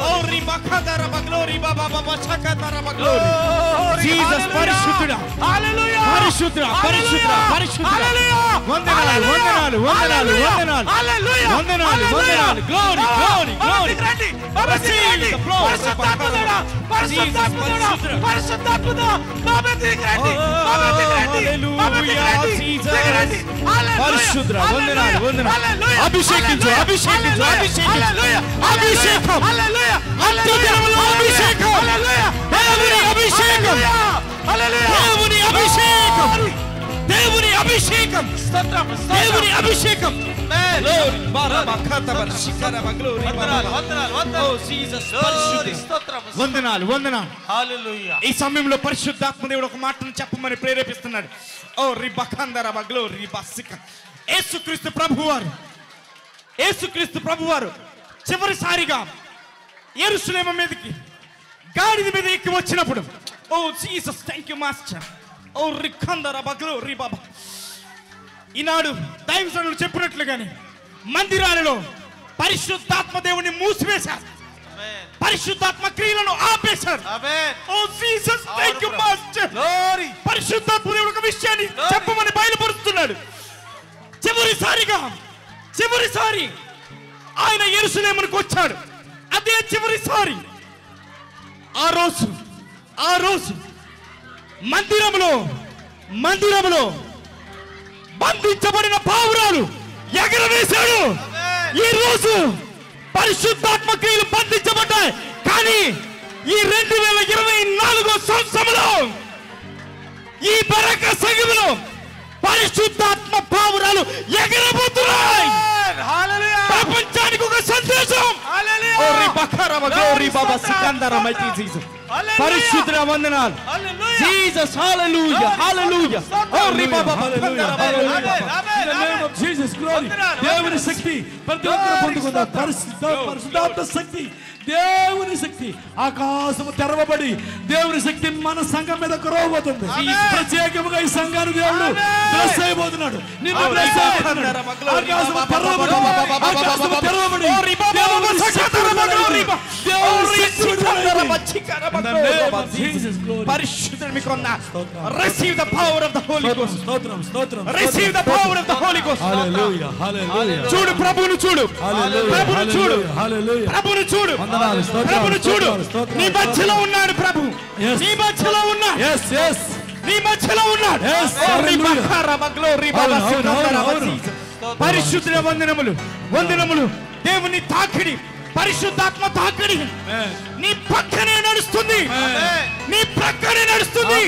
ఓ రిబా ఖండర బా గ్లోరీ బాబా బాబా చకతర బా గ్లోరీ. జీసస్ పరిశుద్ధుడా. హల్లెలూయా. పరిశుద్ధుడా పరిశుద్ధుడా పరిశుద్ధుడా. హల్లెలూయా. వందనాలు వందనాలు వందనాలు వందనాలు. హల్లెలూయా. వందనాలు వందనాలు. Glory glory glory. పరిశుద్ధాత్మ దేవుడా. పరిశుద్ధాత్మ దేవుడా. పరిశుద్ధాత్మ దేవుడా. బాబా దిగరండి. బాబా పరిశుద్ర వందనాలు వందనాలు. అభిషేకించు అభిషేకించు అభిషేకించు. అభిషేకం అభిషేకం దేవుని అభిషేకం దేవుని అభిషేకం దేవుని అభిషేకం దేవుని అభిషేకం. వందనాలు వందనాలు. ఈ సమయంలో పరిశుద్ధాత్మ దేవుడు ఒక మాటను చెప్పమని ప్రేరేపిస్తున్నాడు. ఓ రిబకందర బగ్లో రిబసిక. యేసుక్రీస్తు ప్రభువారు, యేసుక్రీస్తు ప్రభువారు చివరిసారిగా యెరూషలేము మీదకి గాడిద మీద ఎక్కి వచ్చినప్పుడు, ఓ జీసస్ థ్యాంక్ యూ మాస్టర్. ఓ రికందర బగ్లో రిబాబా. ఈనాడు దైవజనులు చెప్పినట్లుగానే మందిరాలలో పరిశుద్ధాత్మ దేవుని మూసివేశారు, పరిశుద్ధాత్మ క్రియలను ఆపేశారు. ఓ Jesus thank you master. Glory. పరిశుద్ధాత్మ దేవుడు ఒక విషయాన్ని చెప్పమని బయలుపరుస్తున్నాడు. చివరిసారి ఆయన యెరూషలేమునకు వచ్చాడు. అదే చివరిసారి. ఆ రోజు మందిరములో బంధించబడిన పావురాలు ఎగరవేశాడు. ఈ రోజు పరిశుద్ధాత్మ క్రియలు బంధించబడ్డాయి. కానీ ఈ 2024 సంవత్సరంలో ఈ బరక సంఘములో పరిశుద్ధాత్మ పావురాలు ఎగరబోతున్నాయి. ప్రపంచానికి ఒక సందేశం. పరిశుద్ధ వందనాలు Jesus. Hallelujah hallelujah. Jesus glory. దేవుని శక్తి ప్రతి ఒక్కరు పొందుకుందాం. పరిశుద్ధాత్మ శక్తి, దేవుని శక్తి. ఆకాశము తెరవబడి దేవుని శక్తి మన సంఘం మీద కురవబోతుంది. ప్రత్యేకముగా ఈ సంఘాన్ని దేవుడు బ్లెస్ చేయబోతున్నాడు. నిన్ను బ్లెస్ చేయబోతున్నాడు. ఆకాశము తెరవబడి పరిశుద్ధుడు మీకు receive the power of the Holy Ghost. Receive the power of the Holy Ghost. హల్లెలూయా హల్లెలూయా. చూడు ప్రభువును చూడు. ప్రభువును చూడు. ప్రభువును చూడు. ప్రభువును చూడు. నీ మధ్యలో ఉన్నాడు ప్రభు. నీ మధ్యలో ఉన్నాడు. నీ మధ్యలో ఉన్నాడు. పరిశుద్ధ వందనములు. దేవుని తాకిడి, పరిశుద్ధాత్మ తాకిడి నీ పక్కనే నడుస్తుంది. నీ ప్రక్కనే నడుస్తుంది.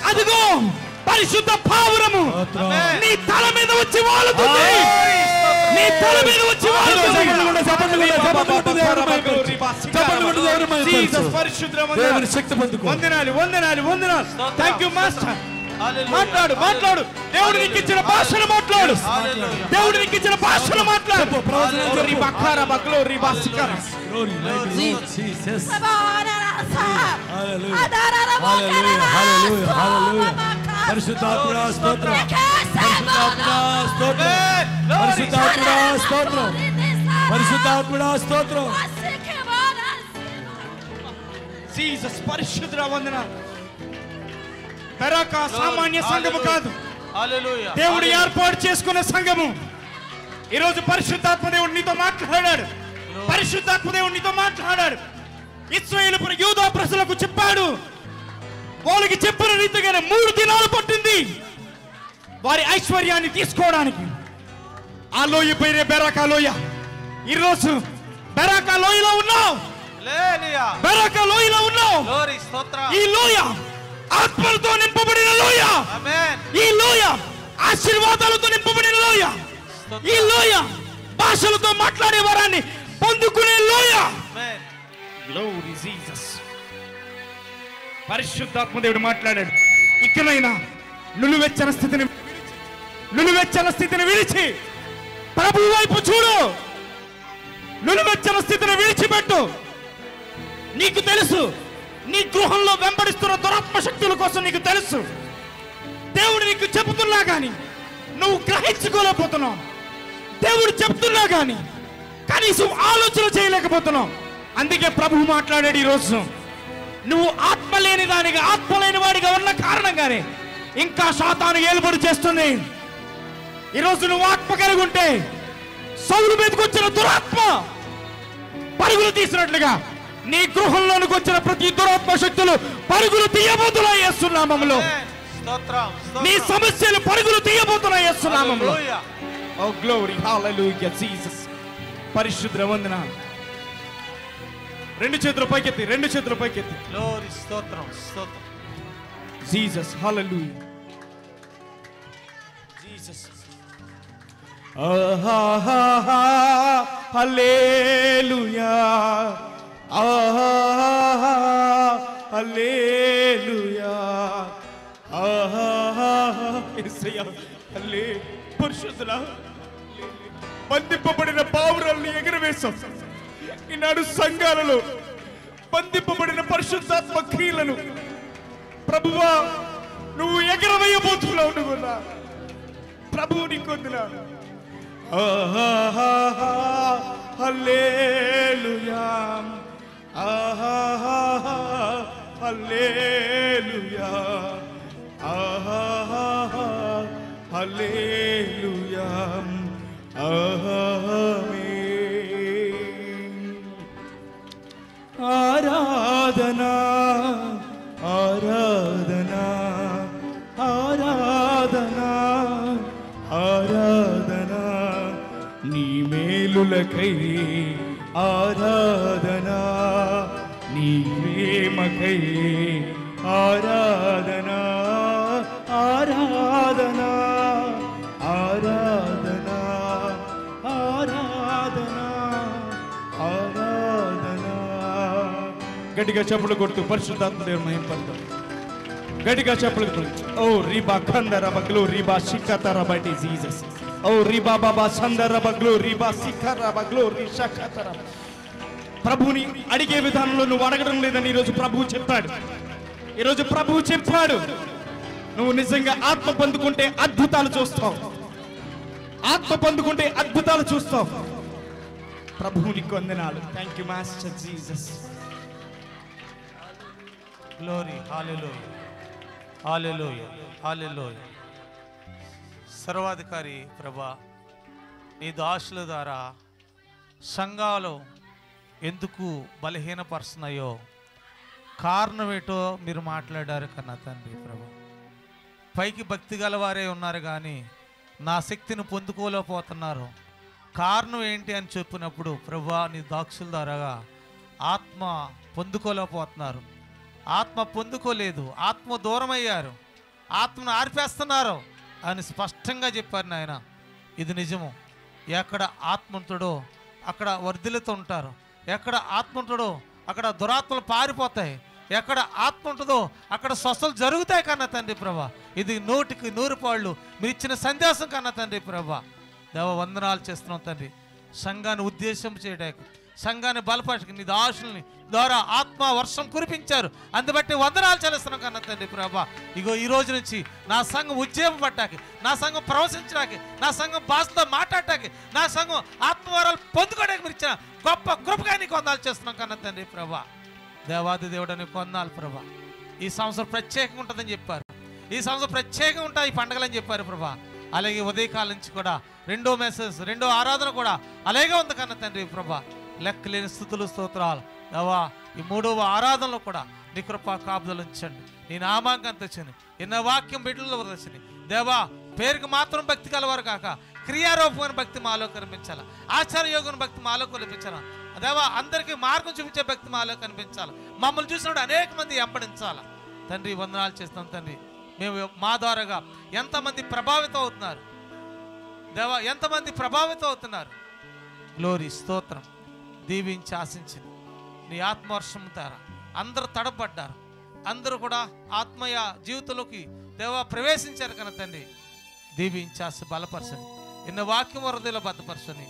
అదిగో పరిశుద్ధ పావురము నీ తల మీద వచ్చి వాలుతుంది. నీ తల మీద వచ్చి వాలుతుంది. వందనాలు. Thank you master. మాట్లాడు. దేవుడు నీకు ఇచ్చిన భాషను మాట్లాడు. దేవుడు నీకు ఇచ్చిన భాషను మాట్లాడు. పరిశుద్ధాత్మా స్తోత్రం. పరిశుద్ధాత్మా స్తోత్రం. జీసస్. పరిశుద్ధ వందనాలు. బెరాక సామాన్య సంఘము కాదు. దేవుడు ఏర్పాటు చేసుకున్న సంఘము. ఈరోజు పరిశుద్ధాత్మ దేవుడు నీతో మాట్లాడాడు. పరిశుద్ధాత్మ దేవుడు నీతో మాట్లాడాడు. ఇశ్రాయేలు యూదా ప్రజలకు చెప్పాడు. వాళ్ళకి చెప్పిన రీతిగానే 3 దినాలు పట్టింది వారి ఐశ్వర్యాన్ని తీసుకోవడానికి. ఆ లోయ పేరే బెరాకా లోయ. ఈరోజు బెరాకా లోయలో ఉన్నావు. బెరాకా లోయలో ఉన్నావు. ఈ లోయ ఆత్మలతో నింపబడిన లోయ. ఈ లోయ ఆశీర్వాదాలతో నింపబడిన లోయ. ఈ లోయ భాషలతో మాట్లాడే వరాన్ని పొందుకునే లోయ. Glory Jesus. పరిశుద్ధాత్మ దేవుడు మాట్లాడాడు. ఇకనైనా నులువెచ్చని స్థితిని విడిచి ప్రభు వైపు చూడు. నులువెచ్చని స్థితిని విడిచిపెట్టు. నీకు తెలుసు నీ గృహంలో వెంబడిస్తున్న దురాత్మ శక్తుల కోసం నీకు తెలుసు. దేవుడు నీకు చెబుతున్నా గాని నువ్వు గ్రహించుకోలేకపోతున్నావు. దేవుడు చెప్తున్నా గాని కనీసం ఆలోచన చేయలేకపోతున్నావు. అందుకే ప్రభు మాట్లాడాడు. ఈరోజు నువ్వు ఆత్మ లేని దానిగా, ఆత్మ లేని వాడిగా ఉన్న కారణంగానే ఇంకా సాతాను ఏలుబడి చేస్తుంది. ఈరోజు నువ్వు ఆత్మ కలిగి ఉంటే సౌలు మీదకి వచ్చిన దురాత్మ పరుగులు తీసినట్లుగా నీ గృహంలోనికి వచ్చిన ప్రతి దురాత్మ శక్తులు పరుగులు తీయబోతున్నాయి యేసు నామములో. నీ సమస్యలు పరుగులు తీయబోతున్నాయి యేసు నామములో. ఓ గ్లోరీ హల్లెలూయా జీసస్. పరిశుద్ధ వందనాలు. 2 చేతులు పైకెత్తి. గ్లోరీ. స్తోత్రం జీసస్. హల్లెలూయా జీసస్. హల్లెలూయా. హల్లెలూయా. పరిశుద్ధులా బంధింపబడిన పావురాలను ఎగరవేశాం. ఈనాడు సంఘాలలో బంధింపబడిన పరిశుద్ధాత్మ క్రియలను ప్రభువా నువ్వు ఎగరవేయబోతున్నావు. నువ్వు ప్రభువు నీకు వందనాలు. హల్లెలూయా. హల్లెలూయా. హల్లెలూయా. ఆరాధనా ఆరాధనా స్తుతులకై ఆరాధనా, నీ ప్రేమకై ఆరాధనా, ఆరాధనా, ఆరాధనా, ఆరాధనా, ఆరాధనా. గట్టిగా చెప్పులు కొడుతూ పరిశుద్ధాత్మ దేవుని మహిమపడతాం. గట్టిగా చెప్పులు కొడుతూ ఓ రీబా కందర బగ్లో రీబా షికతర బటి జీసస్. ఓ రీబా బాబా సందర బగ్లో రీబా సికర బగ్లో రిషకతర. ప్రభుని అడిగే విధానంలో నువ్వు అడగడం లేదని ఈరోజు ప్రభువు చెప్పాడు. ఈరోజు ప్రభువు చెప్పాడు, నువ్వు నిజంగా ఆత్మ పొందుకుంటే అద్భుతాలు చూస్తావు. ఆత్మ పొందుకుంటే అద్భుతాలు చూస్తావు. ప్రభువునికి వందనాలు. Thank you master Jesus. Glory, hallelujah, hallelujah, hallelujah. సర్వాధికారి ప్రభా, నీ దాసుల ద్వారా సంఘాలు ఎందుకు బలహీనపరుస్తున్నాయో కారణం ఏంటో మీరు మాట్లాడారు కన్నా తండ్రి ప్రభా. పైకి భక్తి గలవారే ఉన్నారు కానీ నా శక్తిని పొందుకోలేకపోతున్నారు. కారణం ఏంటి అని చెప్పినప్పుడు ప్రభా, నీ దాక్షుల ద్వారా ఆత్మ పొందుకోలేకపోతున్నారు. ఆత్మ పొందుకోలేదు, ఆత్మ దూరం అయ్యారు, ఆత్మను ఆర్పేస్తున్నారు అని స్పష్టంగా చెప్పారు నాయన. ఇది నిజము. ఎక్కడ ఆత్మ ఉంటుందో అక్కడ వర్ధిల్లుతూ ఉంటారు. ఎక్కడ ఆత్మ ఉంటుందో అక్కడ దురాత్మలు పారిపోతాయి. ఎక్కడ ఆత్మ ఉంటుందో అక్కడ స్వస్థలు జరుగుతాయి కన్నా తండ్రి ప్రభా. ఇది 100కి 100 పాళ్ళు మీరు ఇచ్చిన సందేశం కన్నా తండ్రి ప్రభా. దేవ వందనాలు చేస్తున్నాం తండ్రి. సంఘాన్ని ఉద్దేశం చేయడానికి, సంఘాన్ని బలపరచడానికి నీ దాసుల్ని ద్వారా ఆత్మ వర్షం కురిపించారు. అందుబట్టి వందనాలు చెల్లిస్తున్నాం కన్నా తండ్రి ప్రభా. ఇగో ఈ రోజు నుంచి నా సంఘం ఉద్యమం పట్టాకి, నా సంఘం ప్రవశించడానికి, నా సంఘం భాషతో మాట్లాడటానికి, నా సంఘం ఆత్మవరాలు పొందుకోవడానికి మీరు ఇచ్చిన గొప్ప కృపగా నీకు వందనాలు చేస్తున్నాం కన్నా తండ్రి ప్రభా. దేవాది దేవుడని వందనాలు ప్రభా. ఈ సంవత్సరం ప్రత్యేకంగా ఉంటుందని చెప్పారు. ఈ సంవత్సరం ప్రత్యేకంగా ఉంటాయి ఈ పండుగలని చెప్పారు ప్రభా. అలాగే ఉదయకాలం నుంచి కూడా రెండో మెసేజ్, రెండో ఆరాధన కూడా అలాగే ఉంది కన్నా తండ్రి ప్రభా. లెక్కలేని స్తుతులు స్తోత్రాలు దేవా. ఈ 3వ ఆరాధనలో కూడా నీ కృపా కాపుదలు ఉంచండి. నీ నామాంకం తెచ్చండి. ఎన్న వాక్యం బిడ్డల్లో వదలచండి దేవా. పేరుకి మాత్రం భక్తి కలవారు కాక క్రియారూపమైన భక్తి మాలో కనిపించాలి. ఆచార్యయోగం భక్తి మాలో కనిపించాలి దేవా. అందరికీ మార్గం చూపించే భక్తి మాలో కనిపించాలి. మమ్మల్ని చూసినప్పుడు అనేక మంది వెంబడించాలి తండ్రి. వందనాలు చేస్తాం తండ్రి. మేము మా ద్వారాగా ఎంతమంది ప్రభావితం అవుతున్నారు దేవా, ఎంతమంది ప్రభావితం అవుతున్నారు. గ్లోరీ, స్తోత్రం. దీవించి ఆశించింది నీ ఆత్మవర్షం ద్వారా అందరూ తడబడ్డారు. అందరూ కూడా ఆత్మయ జీవితంలోకి దేవా ప్రవేశించారు కన్నా తండ్రి. దీవించి ఆశ బలపరచని, ఎన్న వాక్యం వరదలో బద్దపరచని.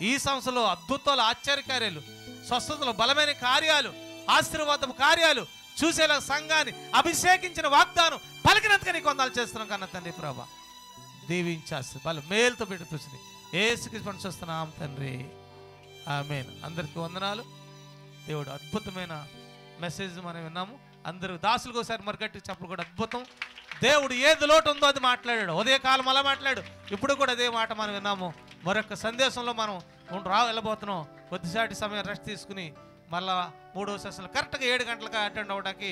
ఈ సంవత్సరంలో అద్భుతాలు, ఆశ్చర్యకార్యాలు, స్వస్థతలు, బలమైన కార్యాలు, ఆశీర్వాదపు కార్యాలు చూసేలా సంఘాన్ని అభిషేకించిన వాగ్దానం పలికినందుకు నీకు వందనాలు చేస్తున్నాం కన్నా తండ్రి ప్రభా. దీవించాల్సి బల మేలుతో పెట్టుతుంది ఏసుకి పనిచేస్తున్నాం తండ్రి. ఆమేన్. అందరికీ వందనాలు. దేవుడు అద్భుతమైన మెసేజ్ మనం విన్నాము. అందరూ దాసులకు ఒకసారి మరి గట్టి చెప్పలు కూడా అద్భుతం. దేవుడు ఏది లోటు ఉందో అది మాట్లాడాడు. ఉదయకాలం అలా మాట్లాడు. ఇప్పుడు కూడా అదే మాట మనం విన్నాము. మరొక సందేశంలో మనం వెళ్ళబోతున్నాం. కొద్దిసాటి సమయం రెస్ట్ తీసుకుని మళ్ళా 3వ సెషన్లో కరెక్ట్గా 7 గంటలకు అటెండ్ అవ్వడానికి